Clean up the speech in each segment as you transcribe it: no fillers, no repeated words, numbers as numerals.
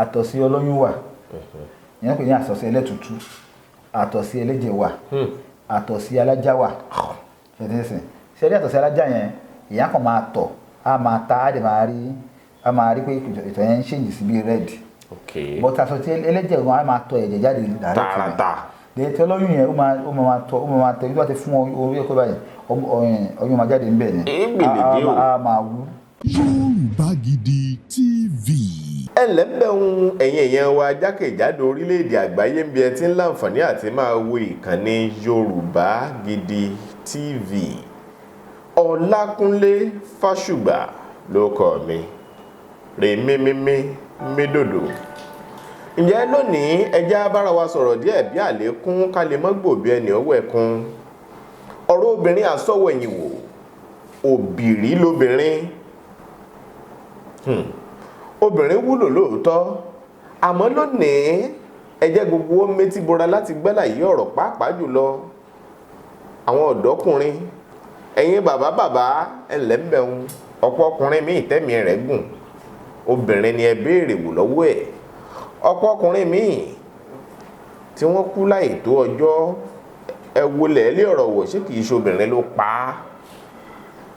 àtọ̀sí olóyún wà ìyẹn pè ní àtọ̀sí ẹlẹ́tùtù àtọ̀sí ẹlẹ́jẹ̀ wà àtọ̀sí alájá wà ṣẹ́rí àtọ̀sí alájá yẹn ìyá kan máa tọ̀ á máa ta á dẹ̀ máa rí pé ìtọ̀ yẹn ń ṣèǹjì sí bí red but àtọ̀sí ẹlẹ́jẹ̀ wọn á máa tọ̀ ẹ̀jẹ̀ jáde tààràtà tí olóyún yẹn ó máa tọ̀ ibi tó ti fún orí ẹ̀kọ́ báyìí ọyún máa jáde níbẹ̀ ni á máa wú. Yorùbá Gidi TV. ẹlẹ́bẹ̀rún ẹ̀yin èèyàn wa jákèjádò orílẹ̀-èdè àgbáyé ń bí ẹ ti ń láǹfààní àti máa wo ìkànnì Yorùbá Gidi TV. Ọlákúnlé Fásùgbà ló kọ mi rèmímímí mídòdò. Ǹjẹ́ lónìí ẹjẹ́ bára wa sọ̀rọ̀ díẹ̀ bí àlékún ká lè mọ́ gbòbí ẹni ọwọ́ ẹ̀kún. Ọ̀rọ̀ obìnrin àsọ̀wọ̀ ẹ̀yìn wò òbìrí lóbìnrin. Obìnrin wúlò lóòótọ́ àmọ́ lónìí ẹjẹ́ gbogbo méjì bora láti gbẹ́là yí ọ̀rọ̀ pàápàá jùlọ àwọn ọ̀dọ́kùnrin ẹ̀yin bàbá ẹlẹ́mbẹ̀ún ọ̀pọ̀ ọkùnrin míì tẹ́mi rẹ̀ gùn obìnrin ni ẹ béèrè wò lọ́wọ́ ẹ̀ ọ̀pọ̀ ọkùnrin míì tí wọ́n kú láì tó ọjọ́ ẹ wọlé ilé ọ̀rọ̀ wò ṣé kìí ṣe obìnrin ló pa á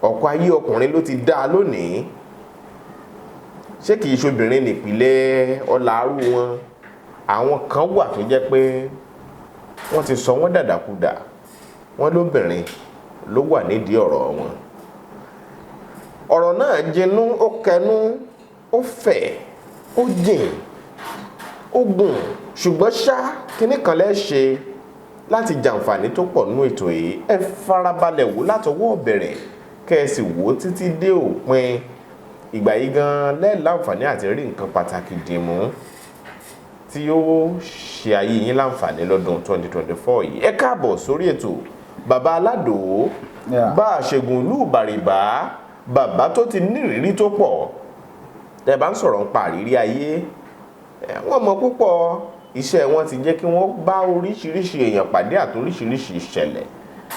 ọ̀pọ̀ ayé ọkùnrin ló ti dá lónìí ṣé kìí ṣe obìnrin nípìnlẹ̀ ọ̀làárù wọn àwọn kan wà tó jẹ́ pé wọ́n ti sọ wọ́n dàdàkudà wọ́n lóbìnrin ló wà nídìí ọ̀rọ̀ wọn ọ̀rọ̀ náà jinú ó kẹnú ó fẹ̀ ó jìn ó gùn ṣùgbọ́n ṣá kíní kan lẹ́ ṣe láti jàǹfààní tó pọ̀ nínú ètò yìí ẹ farabalẹ̀ wò látọwọ́ bẹ̀rẹ̀ kẹ́ ẹ sì wò títí dé òpin ìgbà yìí gan lẹ́ẹ̀ láǹfààní àti rí nǹkan pàtàkì dìmú tí yóò ṣe ayé yín láǹfààní lọ́dún 2024 yìí ẹ káàbọ̀ sórí ètò bàbá Alado bá a ṣègùn ìlú Ìbàrìbà bàbá tó ti nírìírí tó pọ̀ tẹ́ bá ń sọ̀rọ̀ ń pa àrírí ayé wọ́n mọ̀ púpọ̀ iṣẹ́ wọn ti jẹ́ kí wọ́n bá oríṣiríṣi èèyàn pàdé àti oríṣiríṣi ìṣẹ̀lẹ̀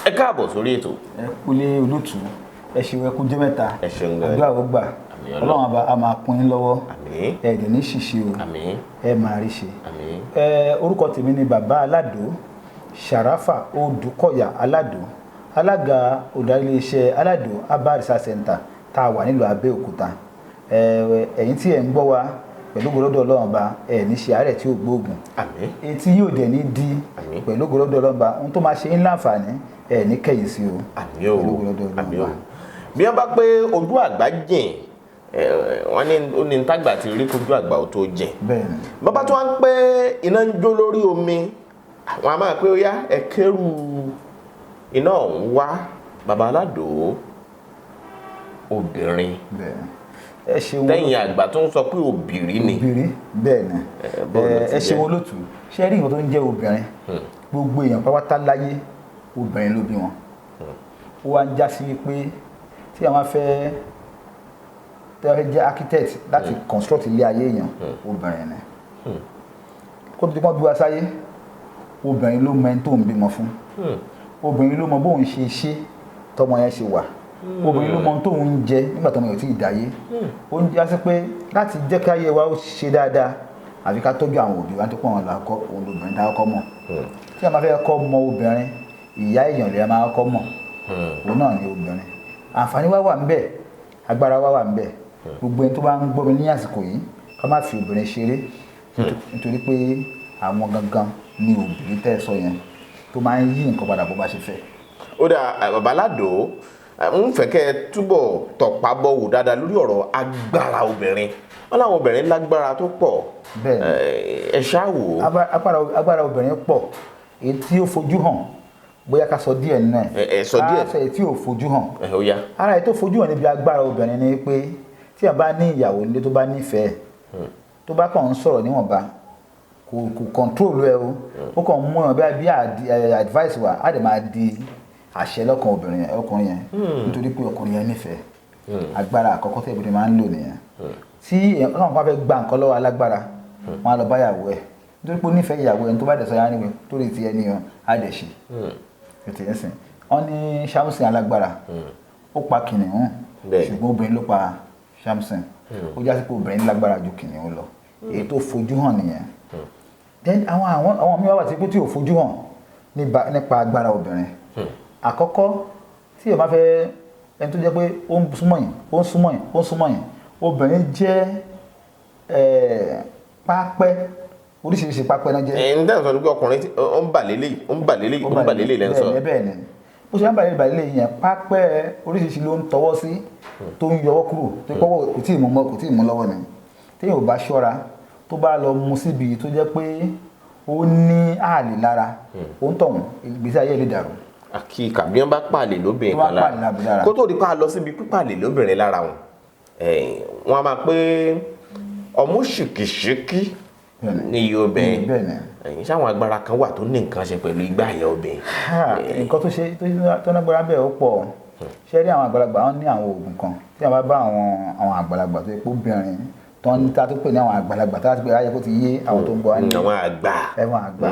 ẹ káàbọ̀ sórí ètò. ẹ kúlé olótùú ẹ ṣe wẹ́kú jẹ́ mẹ́ta ẹ ṣeun gan àdúrà ó gbà Ọlọ́run a máa kún yín lọ́wọ́ ẹ dẹ̀ ní ṣìṣe o ẹ máa rí ṣe. Orúkọ tèmi ni bàbá Alado Sharafa Odùkọ̀yà Alado alága olùdarí iléeṣẹ́ Alado Herbal Research Center tá a wà nílùú Abẹ́òkúta. Ẹ̀yin tí ẹ̀ ń gbọ́ wa pẹ̀lú gbọ́dọ̀ Ọlọ́run ba ẹ̀ ní ṣe àárẹ̀ tí ó gbóògùn etí yóò dẹ̀ ní di pẹ̀lú gbọ́dọ̀ Ọlọ́run ba ohun tó máa ṣe ń láǹfààní ẹ̀ ní kẹ̀yìn sí o pẹ̀lú gbọ́dọ̀ Ọlọ́run ba. Bí wọ́n bá pé ojú àgbà jìn wọ́n ní ó ní tágbà tí rí kojú àgbà ó tó jìn bàbá tó wá ń pé iná ń jó lórí omi àwọn a máa pé ó yá ẹ kẹ́rù iná ọ̀hún wá bàbá Alado obìnrin lẹ́yìn àgbà tó ń sọ pé òbìrí ni bẹ́ẹ̀ ni ẹ ṣe wọn lótú ṣe rí nǹkan tó ń jẹ́ obìnrin gbogbo èèyàn pátá láyé obìnrin ló bí wọn ó wá ń já sí pé tí àwọn fẹ́ jẹ́ architect láti construct ilé ayé èèyàn obìnrin ni kó tó bí wá sáyé obìnrin ló mọ ẹni tó ń bímọ fún obìnrin ló mọ bóun ṣe tọmọ yẹn ṣe wà obìnrin ló mọ tó ń jẹ nígbà tọmọ yẹn ò tí ì dáyé ó ń já sí pé láti jẹ́ kí ayé wa ó ṣe dáadáa àfi ká tọ́jú àwọn òbí wa tó pọ̀ wọn lọ́kọ́ òun lóbìnrin dá ọkọ mọ̀ tí a máa fẹ́ kọ́ mọ obìnrin ìyá èèyàn lè máa kọ́ mọ̀ òun náà ni obìnrin àǹfààní wa wà ń bẹ agbára wa wà ń bẹ gbogbo ẹni tó bá ń gbọ́ mi ní àsìkò yìí ká má fi obìnrin ṣeré nítorí pé àwọn gangan ni obìnrin tẹ́ ẹ sọ yẹn tó máa ń yí nǹkan padà bó bá ṣe fẹ́. Ó dà bàbá Alado ń fẹ́ kẹ́ ẹ túbọ̀ tọ̀pá bọ̀wò dáadáa lórí ọ̀rọ̀ agbára obìnrin wọn láwọn obìnrin lágbára tó pọ̀ ẹ ṣáà wò. agbára obìnrin pọ̀ èyí tí ó fojú hàn bóyá ká sọ díẹ̀ nínú ẹ̀ sọ díẹ̀ ká sọ èyí tí ò fojú hàn ara èyí tó fojú hàn níbi agbára obìnrin ni pé tí a bá ní ìyàwó nílé tó bá nífẹ̀ẹ́ tó bá kàn ń sọ̀rọ̀ níwọ̀nba kò control ẹ o ó kàn mú ẹ bí advice wa á dẹ̀ máa di àṣẹ lọ́kàn ọkùnrin yẹn nítorí pé ọkùnrin yẹn nífẹ̀ẹ́ agbára àkọ́kọ́ tí obìnrin máa ń lò nìyẹn tí ọlọ́run bá fẹ́ gba nǹkan lọ́wọ́ alágbára wọn á lọ bá ìyàwó ẹ̀ nítorí pé ó nífẹ̀ẹ́ ìyàwó ẹ̀ tó bá dẹ̀ sọ yára níwèé tó lè ti ẹni yẹn á dẹ̀ ṣe ètò yẹn sìn wọ́n ní Samson alágbára ó pa kìnìún ṣùgbọ́n obìnrin ló pa Samson ó jásí pé obìnrin lágbára ju kìnìún lọ èyí tó fojú hàn nìyẹn. Then àwọn míì wà tí pé tí ò fojú hàn nípa agbára obìnrin. Àkọ́kọ́ tí ẹ bá fẹ́ ẹni tó jẹ́ pé ó ń súnmọ́ yín obìnrin jẹ́ pápẹ́ oríṣiríṣi pápẹ́ náà jẹ́. ẹ̀yin dáhùn sọ pé ọkùnrin ó ń bà lélẹ̀ lẹ́nu sọ. bẹ́ẹ̀ ni bó ṣe ń bà lélẹ̀ yẹn pápẹ́ oríṣiríṣi ló ń tọwọ́ sí tó ń yọwọ́ kúrò tó kọ́wọ́ kò tí ì mú lọ́wọ́ ni téèyàn ò bá ṣọ́ra tó bá lọ mu síbi tó jẹ́ pé ó ní ààlè lára ó ń tọ̀hún ìgbésí ayé lè dàrú. àkíkà bí wọ́n bá pàlè lóbìnrin kan lára kó tó di pa lọ síbi pípàlè lóbìnrin lára wọn wọ́n á máa pé ọmú ṣìkìṣìkì ní iye obìnrin ẹ̀yìn sáwọn agbára kan wà tó ní nǹkan ṣe pẹ̀lú igbá àyà obìnrin. nǹkan tó lágbára bẹ́ẹ̀ ó pọ̀ ṣé rí àwọn àgbàlagbà wọn ní àwọn oògùn kan tí a bá bá àwọn àgbàlagbà tó yẹ kó obìnrin tó ń ta tó pè ní àwọn àgbàlagbà tó láti pè ayé kó ti yé àwọn tó ń bọ̀ wá ní ẹ̀wọ̀n àgbà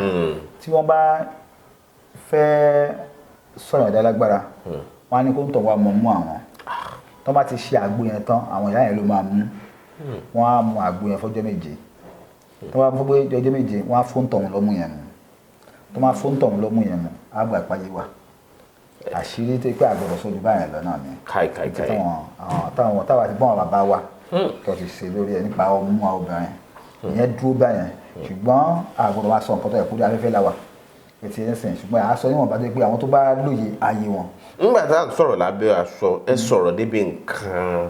tí wọ́n bá fẹ́ sọ̀rọ̀ ìdá lágbára wọn á ní kó ń tọ̀ wá mọ̀ mú àwọn tó bá ti ṣe àgbo yẹn tán àwọn ìyá yẹn ló máa mú wọn á mu àgbo yẹn fọ́jọ́ méje tó bá fọ́ pé ọjọ́ méje wọ́n á fún tọ̀hún lọ́mú yẹn mu tó máa fún tọ̀hún lọ́mú yẹn mu á gbà ìpáyé wa àṣírí tó pé àgbọ̀dọ̀ sójú báyẹn lọ náà ni táwọn ti bọ́n bàbá wa tó ti ṣe lórí ẹ nípa ọmú obìnrin ìyẹn dúró báyẹn ṣùgbọ́n àgbọ̀dọ̀ wa sọ nǹkan tó yẹ kó dé afẹ́fẹ́ la wa ètí ẹ̀ ń sìn ṣùgbọ́n à á sọ níwọ̀n bá dé pé àwọn tó bá lóye ayé wọn. nígbà tá à ń sọ̀rọ̀ lábẹ́ aṣọ ẹ sọ̀rọ̀ débi nǹkan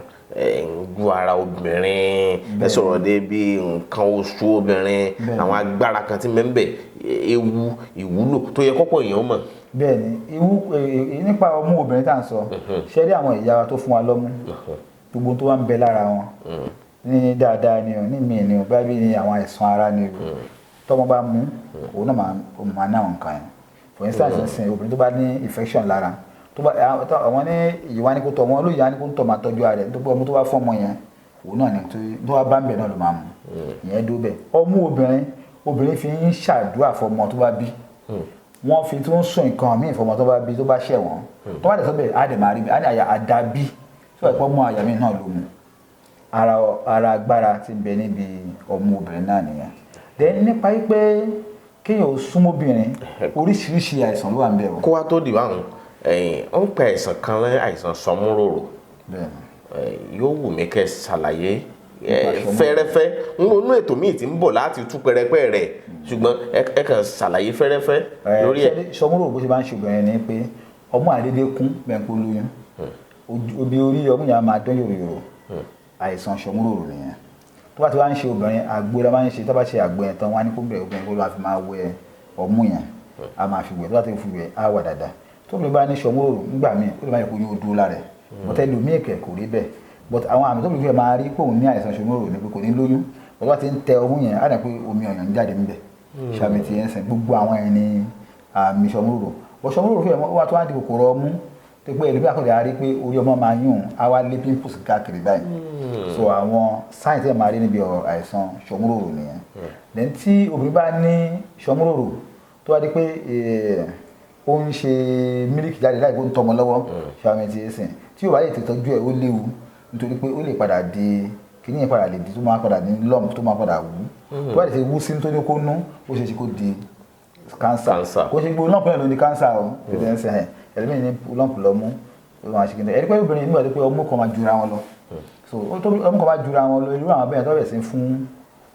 ń ara obìnrin ẹ sọ̀rọ̀ débi nǹkan oṣù obìnrin àwọn agbára kan tí mẹ́ńbẹ̀ ewu ìwúlò tó yẹ kọ́pọ̀ èèyàn mọ̀. bẹ́ẹ̀ni nípa ọmú obìnrin tá à ń sọ ṣe rí àwọn ìyá wa tó fún wa lọ́mú gbogbo tó wá ń bẹ lára wọn ní dáadáa ni o ní mi ni o bá bí ní àwọn àìsàn ara ni o tọ́mọ bá mú òun náà máa ná nǹkan yẹn for instance nsìn obìnrin tó bá ní infection lára tó bá àwọn ní ìyíwá ní kó tọ́ ọmọ olóyè á ní kó tọ́ máa tọ́jú ara rẹ̀ tó bá ọmọ tó bá fọ́ ọmọ yẹn òun náà ní tó bá bá ń bẹ̀ náà ló máa mú ìyẹn dó bẹ̀ ọmú obìnrin fi ń ṣàdúrà fọmọ tó bá bí wọ́n fi tó ń sùn nǹkan míì fọmọ tó bá bí tó bá ṣẹ̀ wọ́n tó bá dẹ̀ sọ́bẹ̀ á dẹ̀ máa rí á ní àdá bí tó bá pọ́ mọ́ àyà mi náà ló mú ara agbára ti bẹ níbi ọmú obìnrin náà nìyẹn then nípa yí pé kéèyàn ó súnmọ́ obìnrin oríṣiríṣi àìsàn ló wà ń bẹ̀ o. kó wá tó dìbò àwọn ó ń pẹ àìsàn kan lẹ́yìn àìsàn sọmúròrò yóò wù mí kẹ́ ṣàlàyé fẹ́rẹ́fẹ́ nínú ètò míì tí ń bọ̀ láti tú pẹrẹpẹ rẹ̀ ṣùgbọ́n ẹ kàn ṣàlàyé fẹ́rẹ́fẹ́ lórí ẹ̀. sọmúròrò bó ṣe bá ń ṣe obìnrin ni pé ọmú àdédé kún bẹ́ẹ̀ kó lóyún obi orí ọmú yẹn máa dán yòròyòrò àìsàn sọmúròrò nìyẹn tó bá ti wá ń ṣe obìnrin àgbo la máa ń ṣe tó bá ṣe àgbo yẹn tán wọn á ní kó bẹ̀rẹ̀ obìnrin kó lọ́ọ́ fi máa wẹ ọmú yẹn a máa fi wẹ̀ tó bá ti fi wẹ̀ á wà dáadáa tó bí bá ní sọmúròrò nígbà míì ó lè má yẹ kó yóò dúró lára ẹ̀ bọ́tẹ́ lómii kẹ̀ kò rí bẹ́ẹ̀ but àwọn àmì tó bí fẹ́ máa rí pé òun ní àìsàn sọmúròrò ni pé kò ní lóyún bọ́tẹ́ bá ti ń tẹ ọmú yẹn á dà pé omi ọ̀yàn ń jáde níbẹ̀ ṣàmì ti yẹn sìn gbogbo àwọn ẹni àmì sọmúròrò bọ́ sọmúròrò fẹ́ wá tó wá di kòkòrò ọmú tó pé ẹlòmíà kò lè rí pé orí ọmọ máa yún á wá lé pimples káàkiri báyìí so àwọn sáyẹn tí ẹ máa rí níbi àìsàn sọmúròrò nìyẹn then tí obìnrin bá ní sọmúròrò tó wá di pé ó ń ṣe mílíkì jáde láì kó ń tọmọ lọ́wọ́ ṣàmì ti ẹsìn tí ó bá lè tọ́jú ẹ̀ ó léwu nítorí pé ó lè padà di kíní yẹn padà lè di tó máa padà ní lump tó máa padà wú tó bá lè ṣe wú sí nítorí kó nú ó ṣe ṣe kó di cancer kó ṣe gbogbo lump náà ló ní cancer o tètè ń sẹ́yìn ẹlẹ́mìí ní lump lọ́mú ó máa ṣe kíní ẹ̀rí pé obìnrin nígbà tó pé ọmú kan máa jura wọn lọ so ọmú kan máa jura wọn lọ irú àwọn abẹ́yẹn tó bẹ̀ sí fún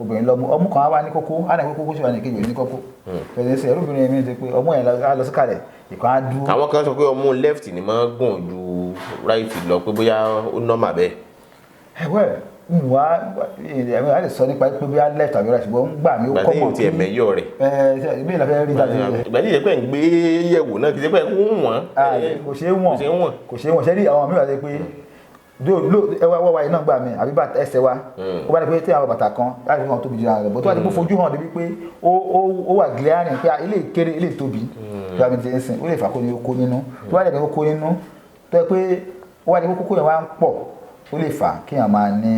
obìnrin lọ́mú ọmú kan á wá ní kókó á nà pé kókó ṣe wà ní kejì ní kókó pẹ̀lú ẹsẹ̀ ẹrúbìnrin mi ti pé ọmú yẹn á lọ sí kalẹ̀ ìkan á dúró. àwọn kan sọ pé ọmú left ni máa ń gùn ju right lọ pé bóyá ó nọ́mà bẹ́ẹ̀. ẹ̀wẹ̀ ìwà ẹ̀mí á lè sọ nípa pé bóyá left àbí right ṣùgbọ́n ń gbà mí ó kọ́ mọ̀ kí ẹ̀mẹ́yọ̀ rẹ̀. ìbí ìlàfẹ́ rí dájú rẹ̀. ìgbà tí ìjẹ́pẹ́ ń gbé yẹ̀wò náà kì í ṣe pé wọ́n. kò ṣeé wọ̀n ṣe rí àwọn mìíràn ṣe pé ẹwà wáyé náà gbà mí àbí ẹsẹ̀ wa ó bá ní pé tí àwọn bàtà kan láti fi hàn tóbi jù ara rẹ̀ bó tó wà ní kó fojú hàn débi pé ó wà glaring pé ilé kéré ilé tóbi tó wà ní ti ń sìn ó lè fà kó ní kó nínú tó wà ní kó nínú tó yẹ pé ó wà ní kókó yẹn wá ń pọ̀ ó lè fà kí èèyàn máa ní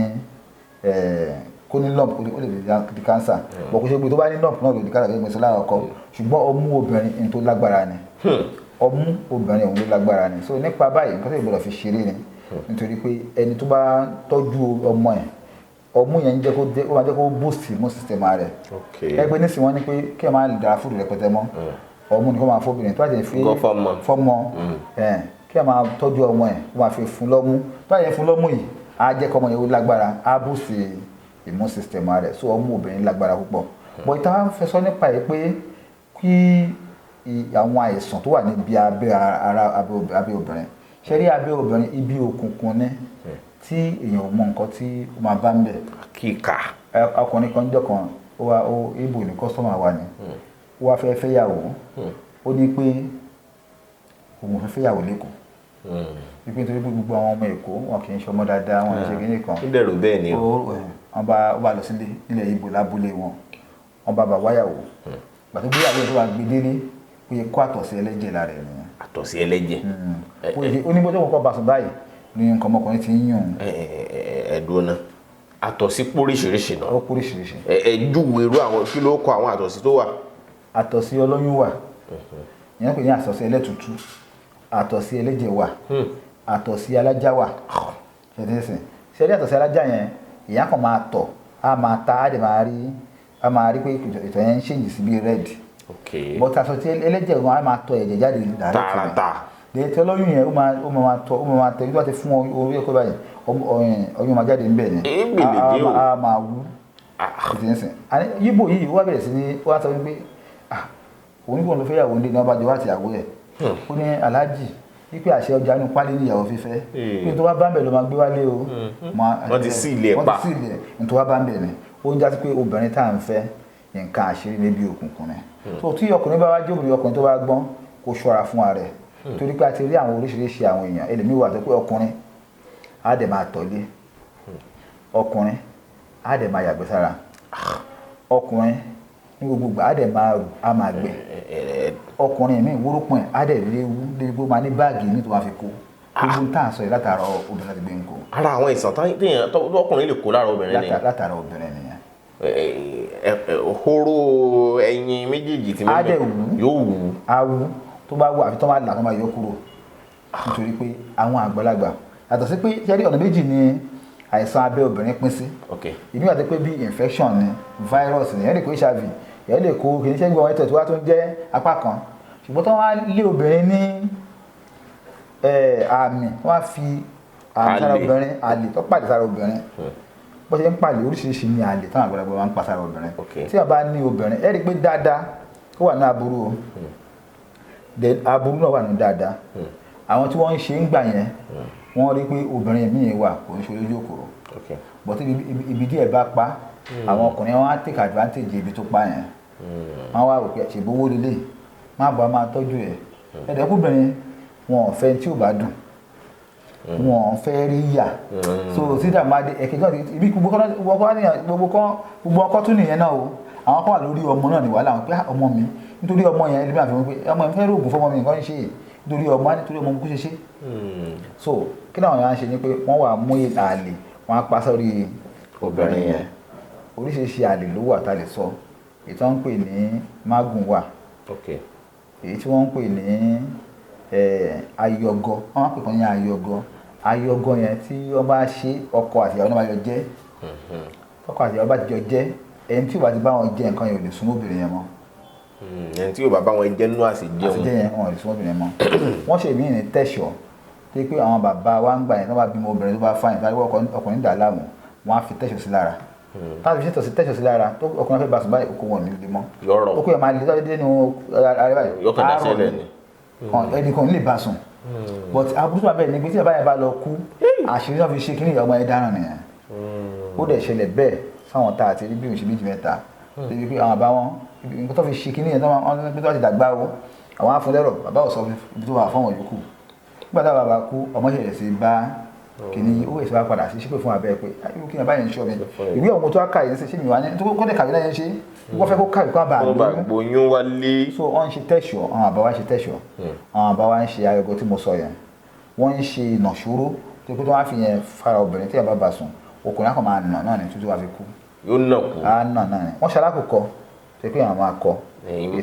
kó ní lump ó lè di cancer bọ̀ kó ṣe pé tó bá ní lump náà lè di cancer kí ẹgbẹ́ sọ lára ọkọ ṣùgbọ́n ọmú obìnrin ní tó lágbára ni ọmú obìnrin òun ló lágbára ni so nípa báyìí nǹkan tó ìgbọ́dọ̀ fi ṣeré ni nítorí pé ẹni tó bá tọ́jú ọmọ ẹ̀ ọmú yẹn jẹ́ kó ó máa jẹ́ kó boost immune system rẹ̀ ẹgbẹ́ nísìnyí wọ́n ní pé kí ẹ máa dára fúdù rẹpẹtẹ mọ́ ọmú ni kó máa fóbìnrin tó bá jẹ́ fi fọ́mọ kí ẹ máa tọ́jú ọmọ ẹ̀ kó máa fi fún lọ́mú tó bá yẹ fún lọ́mú yìí á jẹ́ kọ́ ọmọ yẹn ó lágbára á boost immune system rẹ̀ so ọmú obìnrin lágbára púpọ̀ bọ̀ ìta fẹ́ sọ nípa ẹ̀ pé kí àwọn àìsàn tó wà níbi abẹ́ obìnrin ṣe rí abẹ́ obìnrin ibi òkùnkùn ní tí èèyàn mọ nǹkan tí ó máa bá ń bẹ̀. kíkà. ọkùnrin kan jọ kan ibo ní kọ́sọ́mà wa ni ó wá fẹ́ fẹ́yàwó ó ní pé òun fẹ́ fẹ́yàwó lẹ́kọ̀ọ́ wípé nítorí pé gbogbo àwọn ọmọ Èkó wọn kì í ṣọmọ dáadáa wọn ṣe kíní kan. ó dẹ̀rù bẹ́ẹ̀ ni o. wọ́n bá lọ sílé nílẹ̀ Ìgbò lábúlé wọn wọ́n bá wáyàwó gbàtó gbéyàwó tó wà gbé délé ó yẹ kó àtọ̀sí ẹlẹ́jẹ̀ lára ẹ̀ nìyẹn. àtọ̀sí ẹlẹ́jẹ̀. ó ní bó tó kọ́kọ́ bá sùn báyìí ní nǹkan ọmọkùnrin ti ń yùn. ẹ̀dùn náà àtọ̀sí póríṣiríṣi náà. ó póríṣiríṣi. júwe irú àwọn kí ló kọ àwọn àtọ̀sí tó wà. àtọ̀sí ọlọ́yún wà ìyẹn pè ní àtọ̀sí ẹlẹ́tùtù àtọ̀sí ẹlẹ́jẹ̀ wà àtọ̀sí alájá wà ṣẹ̀dẹ̀sìn ṣẹ̀dẹ̀ àtọ̀sí alájá yẹn ìyá kan máa tọ̀ á máa ta á dẹ̀ máa rí pé ìtọ̀ yẹn ń ṣèjì sí bí red but àtọ̀sí ẹlẹ́jẹ̀ wọn á máa tọ̀ ẹ̀jẹ̀ jáde tààràtà lẹ́yìn tí ọlọ́yún yẹn ó máa tẹ̀ bí wọ́n ti fún orí ẹ̀kọ́ báyìí ọyún máa jáde níbẹ̀ ni a máa wú ṣẹ̀dẹ̀sìn yíbò yìí wọ́n bẹ̀rẹ̀ sí ní wọ́n á sọ wípé onígbọ̀n ló fẹ́ yàwó ní ọba jọba àti ìyàwó ẹ̀ ó ní aláàjì wípé àṣẹ ọjà inú pálí ní ìyàwó fífẹ́ pé tó wá bá ń bẹ̀ ló máa gbé wálé o wọ́n ti sí ilé ẹ̀ pa wọ́n ti sí ilé ẹ̀ tó wá bá ń bẹ̀ ni ó ń jásí pé obìnrin tá à ń fẹ́ nǹkan àṣírí níbi òkùnkùn ni tó tí ọkùnrin bá wá jẹ́ obìnrin ọkùnrin tó bá gbọ́n kó ṣọ́ra fún ara rẹ̀ torí pé a ti rí àwọn oríṣiríṣi àwọn èèyàn ẹlòmíì wà tó pé ọkùnrin á dẹ̀ máa tọ̀lé ọkùnrin á dẹ̀ máa yàgbẹ́ sára ọkùnrin ní gbogbo ìgbà á dẹ̀ máa rù á máa gbẹ ọkùnrin mi wúrúpọ̀ ẹ̀ á dẹ̀ léwu léwu máa ní báàgì ní tó máa fi kó gbogbo tá à ń sọ yìí látara obìnrin láti gbé ń kó. ara àwọn ìsàn ọkùnrin lè kó lára obìnrin ni. látara obìnrin nìyẹn. hóró ẹyin méjèèjì tí mẹ́mẹ́ yóò wù. á wù tó bá wù àfi tó máa là tó máa yọ kúrò nítorí pé àwọn àgbàlagbà yàtọ̀ sí pé ṣẹ́rí ọ̀nà méjì ni àìsàn abẹ́ obìnrin pín sí. ìbí wà tó pé bí infection ni virus ni ẹ̀ lè kó HIV ẹ̀ lè kó kì í ṣe gbọ́n ẹ̀tẹ̀ tó wá tó ń jẹ́ apá kan ṣùgbọ́n tó wá lé obìnrin ní àmì wọ́n á fi àmì sára obìnrin àlè tó pàdé sára obìnrin bó ṣe ń pàdé oríṣiríṣi ní àlè táwọn àgbàlagbà máa ń pa sára obìnrin tí a bá ní obìnrin ẹ̀ rí pé dáadáa ó wà ní aburú o aburú náà wà ní dáadáa àwọn tí wọ́n ń ṣe ń gbà yẹn wọ́n rí pé obìnrin míì wà kò ń ṣe olójú òkòrò bọ́t ibi díẹ̀ bá pa àwọn ọkùnrin wọn á take advantage ibi tó pa yẹn wọn wá rò pé ṣèbówó lélẹ̀ má bàa máa tọ́jú ẹ̀ ẹ̀dẹ́kùnbìnrin wọn ò fẹ́ tí ò bá dùn wọn ò fẹ́ rí yà so sídà máa dé ẹ̀kẹ́ náà ibi gbogbo ọkọ tún nìyẹn náà o àwọn kan wà lórí ọmọ náà ní wàhálà wọn pé ọmọ mi nítorí ọmọ yẹn ẹlẹ́mìí àfihàn pé ọmọ mi fẹ́ rògùn fọmọ mi nǹkan ń ṣe nítorí ọmọ á nítorí ọmọ mi kú ṣe ṣe so kí náà wọn ṣe ni pé wọ́n wà mú àlè wọn á pa sórí obìnrin yẹn oríṣiríṣi àlè ló wà tá a lè sọ èyí tí wọ́n ń pè ní mágùn wà èyí tí wọ́n ń pè ní ayọgọ wọ́n á pè kàn ní ayọgọ yẹn tí wọ́n bá ṣe ọkọ àti ìyàwó náà bá jọ jẹ́ ọkọ àti ìyàwó bá ti jọ jẹ́ ẹni tí ò bá ti bá wọn jẹ nǹkan yẹn ò lè súnmọ́ obìnrin yẹn mọ́ ẹni tí ò bá bá wọn jẹ nínú àṣejẹun yẹn wọn ò lè súnmọ́ obìnrin yẹn mọ́ wọ́n ṣe mí ní tẹ̀sọ̀ pé àwọn bàbá wa ń gbà yẹn tó bá bímọ obìnrin tó bá fáyìn tó bá rí ọkùnrin dà láàmú wọ́n á fi tẹ̀sọ̀ sí lára táàbí ṣètò sí tẹ̀sọ̀ sí lára tó ọkùnrin fẹ́ bá sùn báyìí okó wọn nílé mọ́ okó yẹn máa lè tọ́jú nínú ara báyìí àárọ̀ ni ẹnì kan lè bá sùn but aburú bàbá yẹn ni pé tí bàbá yẹn bá lọ kú àṣírí náà fi ṣe kí ni ọmọ yẹn dáràn nìyẹn ó dẹ̀ ṣẹlẹ̀ bẹ́ẹ̀ sáwọn tá àti bí òṣèlú méjì mẹ́ta débi pé àwọn àbá wọn nǹkan tó fi ṣe kí ni yẹn tó wọn ti dàgbà o àwọn afúnlẹ́rọ̀ bàbá ò sọ ibi tó wà fáwọn yòókù nígbà tá bàbá kú ọmọ ṣẹlẹ̀ sí bá kìíní owó ìṣẹ́ wa padà sí ṣípè fún abẹ́ pé irú kí ni bàbá yẹn ń ṣọ́ mi ìwé ọ̀hún tó wá kàyé ṣe mi wá ní tó kọ́ dẹ̀ kàwé náà yẹn ṣe wọ́n fẹ́ kó kàwé kó bá gbóyún wálé. so wọ́n ń ṣe tẹ̀sọ̀ àwọn àbá wa ń ṣe tẹ̀sọ̀ àwọn àbá wa ń ṣe ayọ̀gọ́ tí mo sọ yẹn wọ́n ń ṣe ìnàṣòro tó kó tó wá fi yẹn fara obìnrin tí yàrá bá sùn ọkùnrin á kàn máa nà náà ní tútù wá fi kú. yóò nà kú. á nà náà ni wọ́n ṣe alákòókò tó pé àwọn máa kọ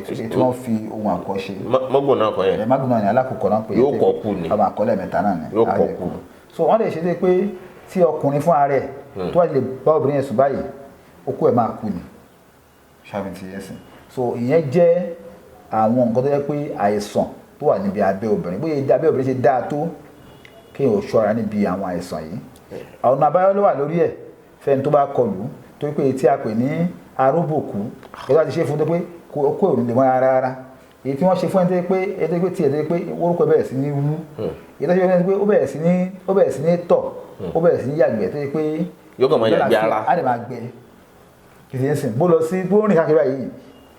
tí wọ́n fi ohun àkọ́ ṣe. mọ́gùn náà kọ yẹn. mọ́gùn náà ni alákòókò náà pé yóò kọ́ kú ni. ọmọ àkọlẹ̀ mẹ́ta náà ni. yóò kọ́ kú. so wọ́n lè ṣe dé pé tí ọkùnrin fún ara rẹ̀ tó wá lè bá obìnrin yẹn sùn báyìí okó ẹ̀ máa kú ni ṣàbẹ̀ntì yẹn sìn so ìyẹn jẹ́ àwọn nǹkan tó yẹ pé àìsàn tó wà níbi abẹ́ obìnrin bóyá abẹ́ obìnrin ṣe dáa tó kéèyàn ò ṣọ́ra níbi àwọn àìsàn yìí ọ̀nà àbáyọ ló wà lórí ẹ̀ fẹ́ni tó bá kọlù tó pé tí a pè ní aróbòkú ẹ̀ láti ṣe fún tó pé okó ò ní lè mọ́ rárá èyí tí wọ́n ṣe fún ẹni tó pé tí ẹ̀ tó pé orúkọ bẹ̀rẹ̀ sí ní wú èyí tó ṣe fún ẹni pé ó bẹ̀rẹ̀ sí ní tọ̀ ó bẹ̀rẹ̀ sí ní yàgbẹ́ tó pé yóò kàn máa yàgbẹ́ ara á lè máa gbẹ kìí ṣe ń sìn bó lọ sí bó rìn káàkiri báyìí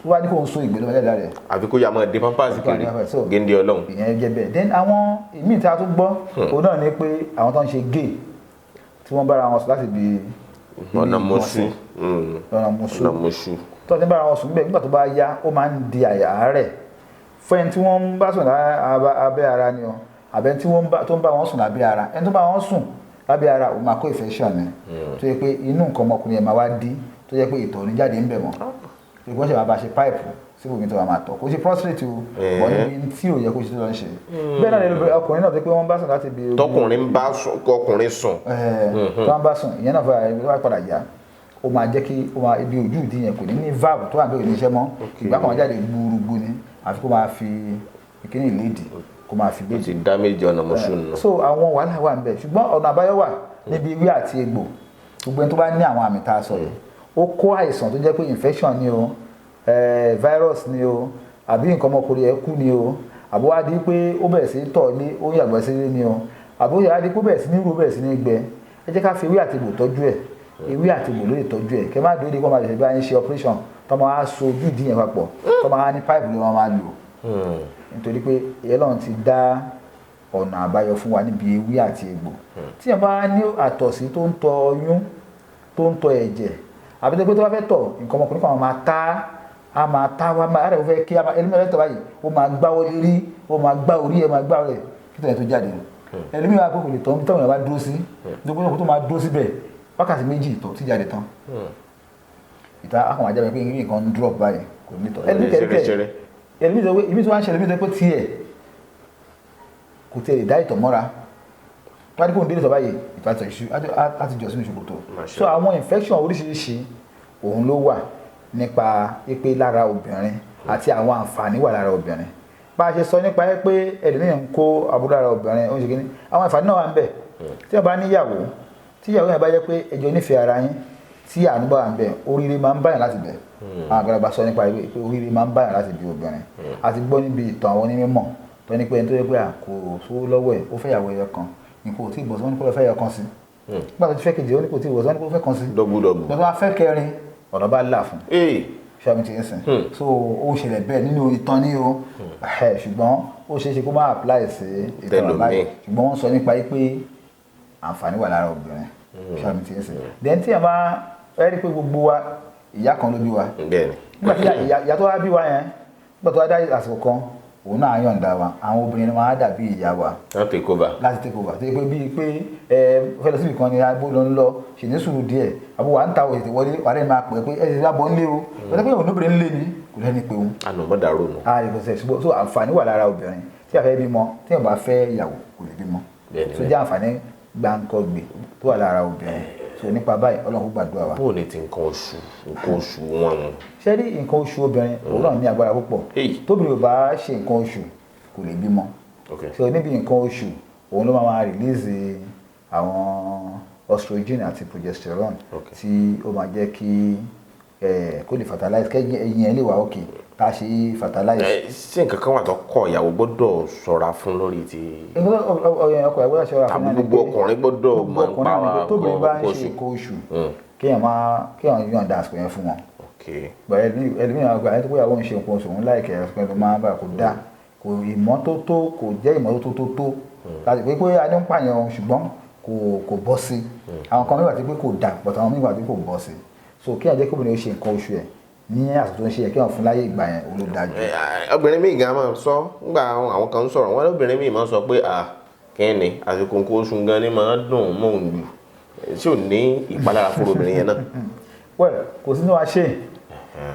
tó wá ní kó ń so ìgbẹ́ lọ́wọ́ jáde rẹ̀. àfi kó yà máa dé pampers kiri géńdé ọlọ́run. ìyẹn jẹ́ bẹ́ẹ̀ then àwọn ìmíì tí a tún gbọ́ òun náà ni pé àwọn tó ń ṣe gay tí wọ́n bára wọn sùn láti bi ọ̀nà mọ́ṣú tó ti bára wọn sùn nígbà tó bá yá ó máa ń di àárẹ̀ fún ẹni tí wọ́n ń bá sùn lábẹ́ ara ni ọ àbẹ́ tí tó ń bá wọn sùn lábẹ́ ara ẹni tó bá wọn sùn lábẹ́ ara ó máa kó infection ni tó yẹ pé inú nǹkan ọmọkùnrin yẹn máa wá dí tó yẹ pé ìtọ̀ ní jáde ń bẹ̀ mọ́ ìgbọ́n ṣe máa bá ṣe pipe síbò mi tó wà máa tọ̀ kò ṣe prostate o wọ́n níbi tí ò yẹ kó ṣe tó lọ ṣe bẹ́ẹ̀ náà lè ọkùnrin náà tó pé wọ́n bá sùn láti bi tọkùnrin bá sùn kọkùnrin sùn tó wọ́n bá sùn ìyẹn náà fẹ́ padà yá ó máa jẹ́ kí ibi ojú ìdí yẹn kò ní ní valve tó wà bẹ́ẹ̀ ní iṣẹ́ mọ́ ìgbà kan jáde gbúrúgbú ni àfi kó máa fi ìkíní ìlédìí kó máa fi gbèjì. ti damage ọ̀nà mọ̀ṣú nù. so àwọn wàhálà wà ń bẹ ṣùgbọ́n ọ̀nà àbáyọ wà níbi ewé àti egbò gbogbo ẹni tó bá ní àwọn àmì tá a sọ yìí ó kó àìsàn tó jẹ́ pé infection ni o virus ni o àbí nǹkan ọmọkùnrin ẹ̀ kú ni o àbó wá di pé ó bẹ̀rẹ̀ sí tọ̀ ilé ó yàgbẹ́ sílé ni o àbó wá di pé ó bẹ̀rẹ̀ sí ní rú bẹ̀rẹ̀ sí ní gbẹ ẹ jẹ́ ká fi ewé àti egbò tọ́jú ẹ̀ ewé àti egbò ló lè tọ́jú ẹ̀ kẹ́ má dúró de kó máa lè ṣe bí wọ́n ṣe operation tó máa so ojú ìdí yẹn papọ̀ tó máa ní pipe ló máa lò nítorí pé Ọlọ́run ti dá ọ̀nà àbáyọ fún wa níbi ewé àti egbò tí ẹ bá ní àtọ̀sí tó ń tọ ọyún tó ń tọ ẹ̀jẹ̀ àbí tó pé tó bá fẹ́ tọ̀ nǹkan ọmọkùnrin kan máa ta wá máa rẹ̀ fẹ́ kí ẹlẹ́mìí rẹ̀ tọ̀ báyìí ó máa gbá wọlé rí ó máa gbá orí ẹ̀ máa gbá rẹ̀ kí tẹ̀lé tó jáde ẹlẹ́mìí wa kò lè tọ́ ní tọ́wọ́n yẹn bá dúró sí nítorí tó máa dúró síbẹ̀ wákàtí méjì ìtọ̀ tí jáde tán ìta akọ̀ máa jáde pé nǹkan ń drop báyìí kò ní tọ̀ ẹlẹ́mìí tó wá ń ṣẹlẹ̀ ẹlẹ́mìí tó pé tiẹ̀ kò tiẹ̀ lè dá ìtọ̀ mọ́ra tó bá dé kó ń dé ìtọ̀ báyìí ìtọ̀ àti jọ sínú ṣòkòtò so àwọn infection oríṣiríṣi òun ló wà nípa pípé lára obìnrin àti àwọn àǹfààní wà lára obìnrin bá a ṣe sọ nípa pé ẹlòmíràn ń kó àbúrò lára obìnrin ó ń ṣe kíní àwọn àǹfààní náà wà ń bẹ tí wọ́n bá níyàwó tí ìyàwó yẹn bá jẹ́ pé ẹjọ́ nífẹ̀ẹ́ ara yín tí àánú bá wà ń bẹ oríire máa ń báyàn láti bẹ̀ àwọn àgbàlagbà sọ nípa pé oríire máa ń báyàn láti bí obìnrin àti gbọ́ níbi ìtàn àwọn onímọ̀ tó ní pé ẹni tó yẹ pé kò sówó lọ́wọ́ ẹ̀ ó fẹ́ ìyàwó ẹyọ kan nǹkan ò tí ì bọ̀ sí wọn ní kó lọ fẹ́ ẹyọ kan sí nígbà tó ti fẹ́ kejì ó ní kò tí ì bọ̀ sí wọn ní kó fẹ́ kan sí dọ́gbùdọ́gbù tó wá fẹ́ kẹrin ọ̀nà bá là fún ṣàmì tí ń sìn so ó ṣẹlẹ̀ bẹ́ẹ̀ nínú ìtàn ní o ṣùgbọ́n ó ṣeé ṣe kó má apply sí ìtàn àbáyé ṣùgbọ́n wọ́n sọ nípa pé àǹfààní wà lára obìnrin ṣàmì tí ń sìn then tí ẹ máa rí pé gbogbo wa ìyá kan ló bí wa nígbà tí ìyá tó wá bí wa yẹn nígbà tó wá dá àsìkò kan òun náà yọ̀ǹda wa àwọn obìnrin máa dàbí ìyá wa láti take over tó yẹ pé bíi pé fẹ́ lọ síbi kan ní agbó ló ń lọ ṣì ní sùúrù díẹ̀ àbúrò wa ń ta òyìnbó wọlé wà lẹ́nu máa pè pé ẹ ṣe bọ́ ń lé o wọ́n pé òun lóbìnrin ń lé ni kò lẹ́ni pé òun. àná mọ́ dàrú nù. a yẹ kó sẹ́ ṣùgbọ́n so àǹfààní wà lára obìnrin tí a fẹ́ bímọ tí wọ́n bá fẹ́ ìyàwó kò lè bímọ so jẹ́ àǹfààní gbàǹkọ̀gbè tó wà lára obìnrin so nípa báyìí Ọlọ́run kó gbàdúrà wa. bóò ní ti nǹkan oṣù wọn mu. ṣé rí nǹkan oṣù obìnrin òun náà ní agbára púpọ̀ tóbìnrin ò bá ṣe nǹkan oṣù kò lè bímọ so níbi nǹkan oṣù òun ló máa release àwọn estrogen àti progesterone tí ó máa jẹ́ kí kó lè fertilize kẹ́yìn ẹyin ẹ̀ lè wà òkè tá a ṣe fertilize. ṣé nǹkan kan wà tó kọ ìyàwó gbọ́dọ̀ ṣọ́ra fún lórí ti. ọkọ ìyàwó gbọ́dọ̀ ṣọ́ra fún náà ni pé gbogbo ọkùnrin gbọ́dọ̀ máa ń pa wa tóbi bá ń ṣe nǹkan oṣù kéèyàn yàn dá àsìkò yẹn fún wọn. ẹlòmíràn àgbà ẹni tó bóyá wọn ń ṣe nǹkan oṣù òun láìkẹ́ ẹ̀sìn tó máa ń bá kó dá kò ìmọ́tótó kò jẹ́ ìmọ́tótó tó láti pé a ní ń pààyàn ṣùgbọ́n kò bọ́ sí àwọn kan mìíràn tí pé kò dà pọ̀tà àwọn mìíràn tí kò bọ́ sí so kí àjẹ́ kóbìnrin ó ṣe nǹkan oṣù ẹ̀ ní àsìkò tó ń ṣe yẹ kí wọ́n fún láyé ìgbà yẹn olódájú. obìnrin míì gan máa sọ nígbà àwọn kan ń sọ̀rọ̀ wọn lóbìnrin míì máa sọ pé kẹ́ni àsìkò nǹkan oṣù gan ni máa dùn mọ́ òun jù tí ò ní ìpalára fún obìnrin yẹn náà. well kò sí ní wàá ṣe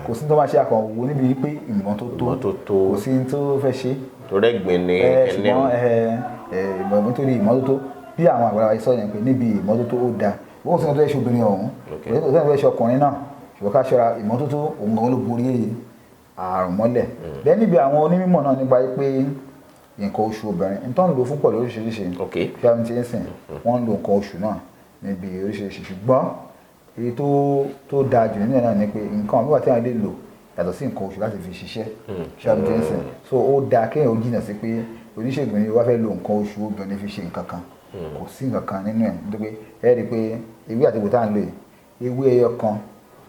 kò sí tó máa ṣe àkànwò níbi pé ìmọ́tótó kò sí tó fẹ́ ṣe. torí ẹ̀gbìn ní kẹ́ni ṣùgbọ́n nítorí ìmọ́tótó bí àwọn àgbàlagbà sọ yẹn pé níbi ìmọ́tótó ó dáa ó sì ń tó ẹ̀ ṣe obìnrin ọ̀hún ó sì ń tó ẹ̀ ṣe ọkùnrin náà ṣùgbọ́n ká ṣọ́ra ìmọ́tótó òun gan ló borí àrùn mọ́lẹ̀ bẹ́ẹ̀ níbi àwọn onímọ̀ náà nípa pé nǹkan oṣù obìnrin ń tán lò fún pọ̀ lóríṣiríṣi fíàmì tí ń sìn wọ́n ń lo nǹkan oṣù náà níbi oríṣiríṣi ṣùgbọ́n èyí tó dáa jù nínú ẹ̀ náà ni pé nǹkan àbúrò tí wọ́n lè lò yàtọ̀ sí nǹkan oṣù láti fi ṣiṣẹ́ fíàmì tí ń sìn so ó dáa kéèyàn ó jìnnà sí pé oníṣègùn ni wọ́n fẹ́ lo nǹkan oṣù obìnrin fi ṣe nǹkan kan kò sí nǹkan kan nínú ẹ̀ nítorí ẹ rí i pé ewé àti ìbò tá à ń lò yìí ewé ẹyọ kan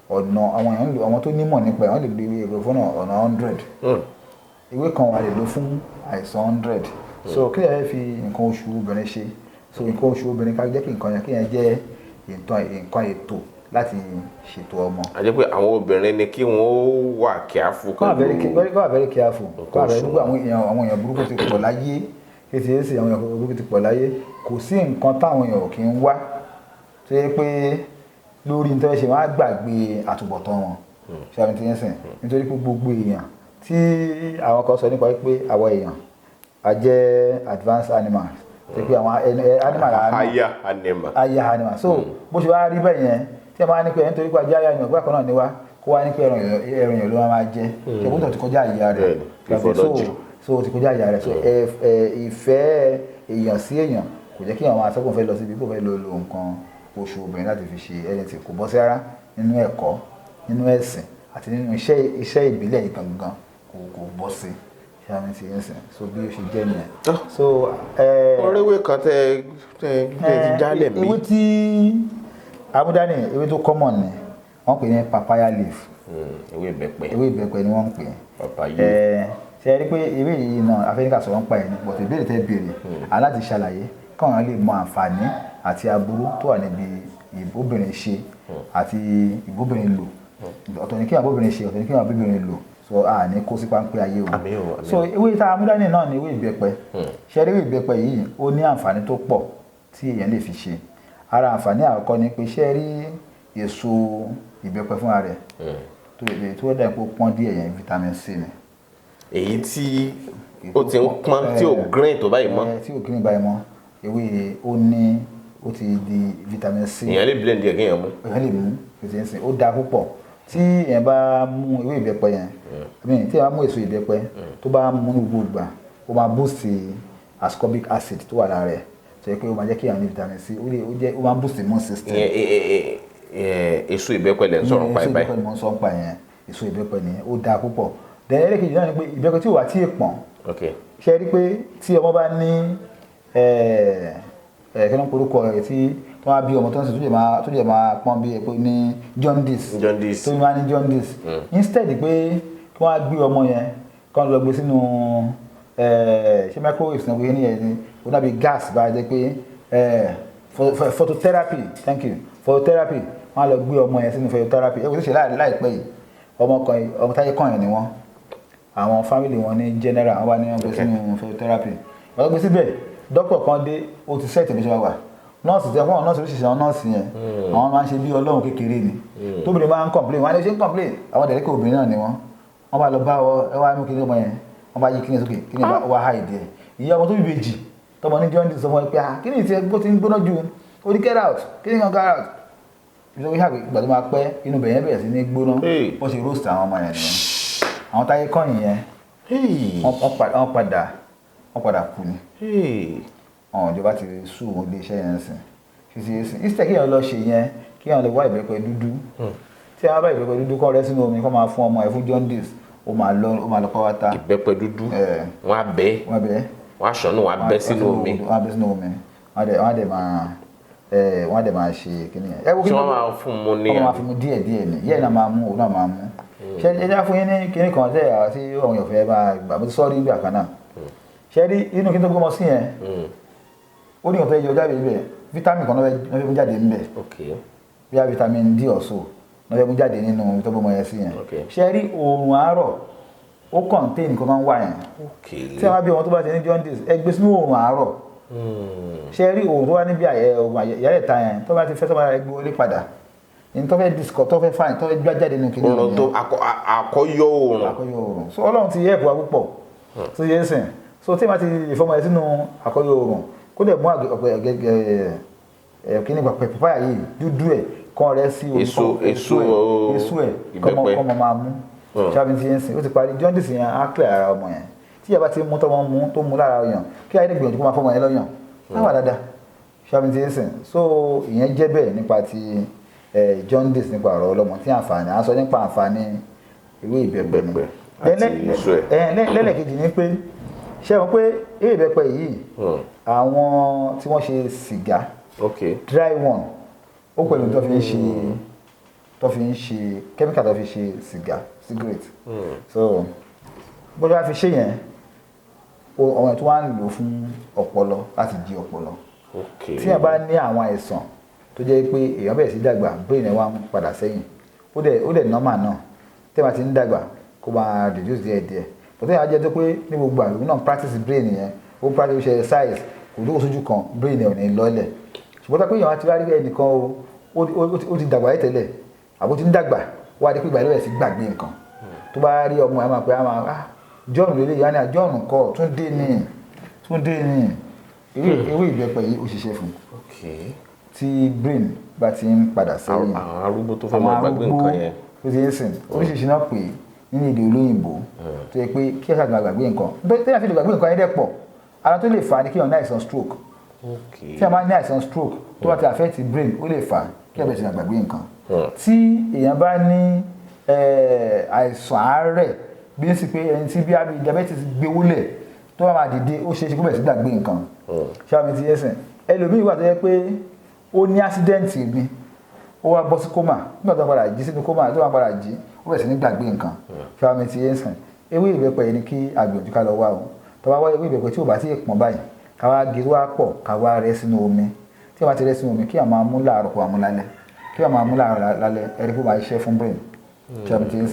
ọ̀nà àwọn èèyàn ń lò àwọn tó nímọ̀ nípa ẹ̀ wọ́n lè lo ewé ẹyọ fún ọ̀nà 100 ewé kan wà lè lò fún àìsàn 100 so kí ẹ fi nǹkan oṣù obìnrin ṣe so nǹkan oṣù obìnrin ká jẹ́ kí nǹkan yẹn kí yẹn jẹ́ nǹkan ètò láti ṣètò ọmọ. a jẹ́ pé àwọn obìnrin ni kí wọ́n wà kíáfù kọ́ àbẹ̀rẹ̀ kíáfù kọ́ àbẹ̀rẹ̀ gbogbo àwọn èèyàn burúkú ti pọ̀ láyé kéde èsì àwọn èèyàn burúkú ti pọ̀ láyé kò sí nǹkan táwọn èèyàn kì í wá tó yẹ pé lórí nítorí ṣe wọ́n á gbàgbé àtúbọ̀tán wọn ṣe àmì tí ń sìn nítorí pé gbogbo èèyàn tí àwọn kan sọ nípa pé àwọn èèyàn a jẹ́ advanced animals tó pé àwọn aya animal so bó ṣe wá rí bẹ́ẹ̀ yẹn tí a máa ní pé ẹni torí pé ajá aya animal gbàkan náà ni wá kó wá ní pé ẹran èèyàn ló máa jẹ ṣùgbọ́n tó ti kọjá ìyá rẹ̀ so ti kọjá ìyá rẹ̀ so ìfẹ́ èèyàn sí èèyàn kò jẹ́ kí àwọn asẹ́kùn fẹ́ lọ síbi kó fẹ́ lo nǹkan oṣù obìnrin láti fi ṣe ẹni tí kò bọ́ sí ara nínú ẹ̀kọ́ nínú ẹ̀sìn àti nínú iṣẹ́ ìbílẹ̀ yìí gangan kò bọ́ sí ṣáàmì tí ń sìn so bí ó ṣe jẹ́ nìyẹn. so ọ̀rẹ́wé kan tẹ ti jálẹ̀ mi. ewé tí amúdání ewé tó common ni wọ́n pè ní papaya leaf. ewé ìbẹ́pẹ ni wọ́n ń pè. papaya. ṣe rí pé ewé yìí náà afẹ́ríkà sọ̀rọ̀ ń pa ẹ̀ ní bọ̀tẹ̀ ìbéèrè tẹ́ béèrè aláti ṣàlàyé káwọn lè mọ àǹfààní àti aburú tó wà níbi ìbóbìnrin ṣe àti ìbóbìnrin lò ọ̀tọ̀ ní kí àbóbìnrin ṣe ọ̀tọ̀ ní kí àbóbìnrin lò so a ní kó sí páńpẹ́ ayé o so ewé tá a mú dání náà ni ewé ìbẹ́pẹ ṣe ewé ìbẹ́pẹ yìí ó ní àǹfààní tó pọ̀ tí èèyàn lè fi ṣe ara àǹfààní àkọ́kọ́ ni pé ṣe rí èso ìbẹ́pẹ fúnra rẹ̀ tó dẹ̀ pé ó pọ́n díẹ̀ yẹn vitamin C ni. èyí tí ó ti ń pọ́n tí ò green tó báyìí mọ́. tí ò green báyìí mọ́ ewé ó ti di vitamin C. èèyàn lè blend ẹ̀ kéèyàn mú. èèyàn lè mú vitamin C ó dáa púpọ̀ tí èèyàn bá mú ewé ìbẹ́pẹ yẹn tí èèyàn bá mú èso ìbẹ́pẹ tó bá mú ní gbogbo ìgbà ó máa boost ascorbic acid tó wà lára rẹ̀ tó yẹ pé ó máa jẹ́ kí èèyàn ní vitamin C ó máa boost immune system. èso ìbẹ́pẹ lẹ̀ ń sọ̀rọ̀ pa ẹ̀ báyìí. èso ìbẹ́pẹ ni mo ń sọ pa yẹn èso ìbẹ́pẹ ni ó dáa púpọ̀ then ẹlẹ́kejì náà ni pé ìbẹ́pẹ tí ò wá tí ì pọ̀n ṣe rí pé tí ọmọ bá ní kí ló ń porúkọ rẹ̀ tí wọ́n á bí ọmọ tó ń sè tó jẹ́ máa pọ́n bí epo ní jaundice tó máa ní jaundice instead pé kí wọ́n á gbé ọmọ yẹn kí wọ́n lọ gbé sínú ṣé microwaves náà wíyẹn nìyẹn ni ó dàbí gas bá jẹ́ pé phototherapy thank you phototherapy wọ́n á lọ gbé ọmọ yẹn sínú phototherapy ẹ kò sì ṣe láìpẹ́ yìí ọmọ táyé kàn yẹn ni wọ́n àwọn family wọn ní general wọ́n wá ní wọ́n gbé sínú phototherapy wọ́n gbé síbẹ̀ dókítà kan dé ó ti sẹ́ẹ̀tì bí ṣe wà nọ́ọ̀sì tí wọ́n nọ́ọ̀sì oríṣiríṣi àwọn nọ́ọ̀sì yẹn àwọn máa ń ṣe bí ọlọ́run kékeré ni tóbìnrin máa ń complain wọ́n á ní ṣe ń complain àwọn dẹ̀rẹ́kẹ̀ obìnrin náà ni wọ́n bá lọ bá ẹ wá mú kíní ọmọ yẹn wọ́n bá yí kíní sókè kíní wá háì díẹ̀ ìyá ọmọ tó bí bèjì tọmọ ní jaundice sọ fún ẹ pé kíní ìtì ẹgbẹ́ ti ń gbóná ju ó ní get out kíní kan get out ìṣòwò ìhàgbé ìgbà tó máa pẹ́ inú bẹ̀yẹn bẹ̀rẹ̀ sí ní gbóná wọ́n ṣe roast àwọn ọmọ yẹn nìyẹn àwọn táyé kọ́yìn yẹn wọ́n padà kú ni ọ̀hún ìjọba ti sùn wọn ilé iṣẹ́ yẹn sìn instead kéèyàn lọ ṣe yẹn kéèyàn lọ wá ìbẹ́pẹ dúdú tí a bá ìbẹ́pẹ dúdú kọ́ rẹ́ sínú omi kọ́ máa fún ọmọ ẹ̀ fún jaundice ó máa lọ kọ́ wá ta. ìbẹ́pẹ dúdú wọ́n á bẹ́ wọ́n á ṣọ́nù wọ́n á bẹ́ sínú omi wọ́n á dẹ̀ máa ṣe kíní yẹn. tí wọ́n máa fún mu ní wọ́n máa fún mu díẹ̀ ni yẹ́n náà máa mú òun náà máa mú ṣe ẹ já fún yín ní kíní kan tẹ́ àti ọ̀hún ìyọ̀fẹ́ máa gbà mo ti sọ́ọ́ rí ìgbà kan náà ṣe rí inú kí n tó gbọ́mọ sí yẹn ó ní ọ̀fẹ́ yọ jáde ibẹ̀ vitamin kan náà fẹ́ mú jáde níbẹ̀ bí i vitamin D ọ̀sọ̀ náà fẹ́ mú jáde nínú tó gbọ́mọ yẹn sí yẹn ṣe rí oòrùn àárọ̀ ó contain nǹkan máa ń wà yẹn tí a bá bí ọmọ tó bá ti ní jaundice ẹ gbé sínú oòrùn àárọ̀ ṣe rí oòrùn tó wá níbi ìyálẹ̀ta yẹn tó bá ti fẹ́ tó bá gbé wọlé padà ní tó fẹ́ disco tó fẹ́ fine tó fẹ́ gbá jáde nínú kìnìún oòrùn tó àkọ́yọ oòrùn so Ọlọ́run ti yẹ ẹ̀bùn wa púpọ̀ tó yẹ sìn so tí wọ́n ti ìfọmọ ẹ̀ sínú àkọ́yọ oòrùn kó dẹ̀ mú kí ni papaya yìí dúdú ẹ̀ kọ́ rẹ sí orí èso ẹ̀ kọ́mọ máa mú ṣáàbí ti ń sìn ó ti parí jaundice yẹn á clear ara ọmọ yẹn tí ìyá bá ti mú tọ́mọ mú tó mú lára ọyàn kí ayé gbìyànjú kó máa fọmọ yẹn lọ́yàn láwà dáadáa ṣáàbí ti ń sìn so ìyẹn jẹ́ bẹ́ẹ̀ nípa ti jaundice nípa ọ̀rọ̀ ọlọ́mọ tí àǹfààní à ń sọ nípa àǹfààní ewé ìbẹ́pẹ ni lẹ́lẹ́kejì ni pé ṣé wọn pé ewé ìbẹ́pẹ yìí àwọn tí wọ́n ṣe sìgá dry one ó pẹ̀lú tó fi ń ṣe chemical tó fi ṣe sìgá cigarette so bó bá fi ṣe yẹn ọmọ tó wá ń lò fún ọpọlọ láti jí ọpọlọ tí ẹ bá ní àwọn àìsàn tó jẹ́ pé èèyàn bẹ̀rẹ̀ sí dàgbà brain ẹ̀ wá ń padà sẹ́yìn ó dẹ̀ normal náà tí ẹ bá ti ń dàgbà kó máa reduce díẹ̀ bó tẹ́yà jẹ́ tó pé ní gbogbo àgbègbè náà practice brain yẹn ó practice ṣe exercise kò dúró sójú kan brain ẹ̀ ò ní lọ́lẹ̀ ṣùgbọ́n tó pé èèyàn ti wá rí ẹnìkan ó ti dàgbà yìí tẹ́lẹ̀ àbó ti ń dàgbà wá dé pé ìgbà lẹ́wẹ̀ sí gbàgbé nǹkan tó bá rí ọmọ ẹ̀ máa pẹ́ John lélẹ̀ yá ni John kọ́ tún dé ní ewé ìbẹ́pẹ yìí ó ṣiṣẹ́ fún tí brain bá ti ń padà sẹ́yìn àwọn arúgbó tó fẹ́ máa gbàgbé nǹkan yẹn tó ti ń sìn oríṣiríṣi náà pé nínú èdè olóyìnbó tó yẹ pé kí ẹ̀ka gbàgbé nǹkan tẹ́yà fi lè gbàgbé nǹkan yẹn dẹ̀ pọ̀ ara tó lè fà á ní kí èèyàn ní àìsàn stroke tí a máa ní àìsàn stroke tó bá ti affect brain ó lè fà á kí ẹ̀bẹ̀ sì máa gbàgbé nǹkan tí èèyàn bá ní àìsàn àárẹ̀ bí ó sì pé ẹni tí bí i diabetes gbé wúlẹ̀ tó bá máa dìde ó ṣeé ṣe kó bẹ̀rẹ̀ sí gbàgbé nǹkan ṣáàmì ti ẹsẹ̀ ẹlòmíì wà tó yẹ pé ó ní accident mi ó wá bọ́ sí coma nígbà tó padà jí sínú coma tó wá padà jí ó bẹ̀rẹ̀ sí ní gbàgbé nǹkan ṣáàmì ti ẹsẹ̀ ewé ìbẹ́pẹ yìí ni kí àgbẹ̀jù ká lọ wá o tó bá wá ewé ìbẹ́pẹ tí ò bá ti pọ̀n báyìí ká wá gé wá pọ̀ ká wá rẹ́ sínú omi tí a bá ti rẹ́ sínú omi kí a máa mú láàárọ̀ kó a mú lálẹ́ kí a máa mú láàárọ̀ lálẹ́ ẹ̀rí kó máa ṣiṣẹ́ fún brain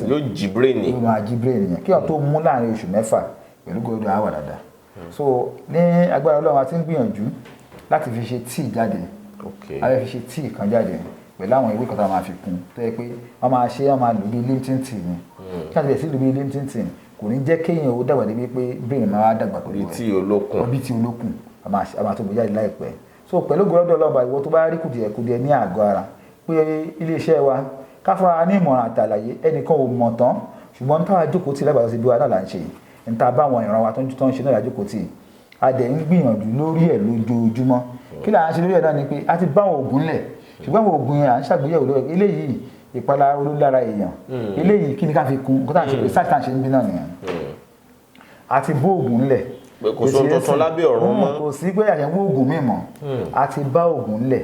yóò jí brain ni yóò máa jí brain yẹn kí a tó mú láàrin oṣù mẹ́fà pẹ̀lú gbọdọ̀ àwà dáadáa so ní agbára Ọlọ́run a ti ń gbìyànjú láti fi ṣe tíì jáde a lè fi ṣe tíì kan jáde pẹ̀lú àwọn ìwé kan tá a máa fi kún tó yẹ pé wọ́n máa ṣe wọ́n máa lò bí lipton tea ni kí a ti bẹ̀rẹ̀ sí lò bí lipton tea kò ní jẹ́ kéèyàn ó dàgbà débi pé brain máa dàgbà pẹ̀lú rẹ̀ bí tí olókùn a máa tó bọ̀ jáde láìpẹ́ so pẹ̀lú gbọdọ̀ Ọlọ́run ìwọ tó bá rí kùdìẹ̀kùdìẹ̀ ní àgọ́ ara pé iléeṣẹ́ wa ká fúnra ní ìmọ̀ràn àtàlàyé ẹnìkan ò mọ̀ tán ṣùgbọ́n táwa jókòó tì lágbàdo sí bí wa náà là ń ṣe níta báwọn ìran wa tó ń ṣe náà lájókòó tì a dẹ̀ ń gbìyànjú lórí ẹ̀ lójoojúmọ́ kí là ń ṣe lórí ẹ̀ náà ni pé a ti bá àwọn oògùn lẹ̀ ṣùgbọ́n àwọn oògùn yẹn à ń ṣàgbéyẹ̀wò lórí eléyìí ìpalára olólára èèyàn eléyìí kí ni ká fi kún nǹkan tá à ń ṣe research tá à ń ṣe ń bí náà nìyẹn a ti bó oògùn lẹ̀ kò sọ tuntun lábẹ́ ọ̀run mọ́ kò sí pé àṣẹwó oògùn mi mọ́ a ti bá oògùn lẹ̀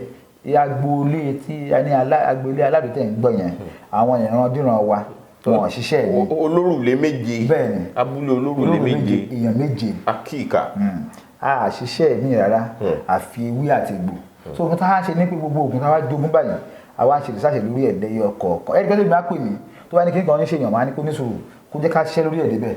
agboolé tí a ní agboolé aládùn tẹ̀ ń gbọ́ yẹn àwọn ìrandíran wa wọn ṣiṣẹ́ mi olórùlé méje bẹ́ẹ̀ni abúlé olórùlé méje èèyàn méje akíkà a ṣiṣẹ́ mi rárá àfi ewé àti egbò so nǹkan tá a ṣe ní pé gbogbo oògùn tá a wá jogún báyìí àwa ń ṣe ìṣàṣẹ lórí ẹ̀dẹ́ yọ kọ̀ọ̀kan ẹ̀rí pẹ́ẹ́sì mi á pè mí tó bá ní kí nǹkan ní ṣe èèyàn máa ní kó ní sùúrù kó jẹ́ ká ṣiṣẹ́ lórí ẹ̀dẹ́ bẹ́ẹ̀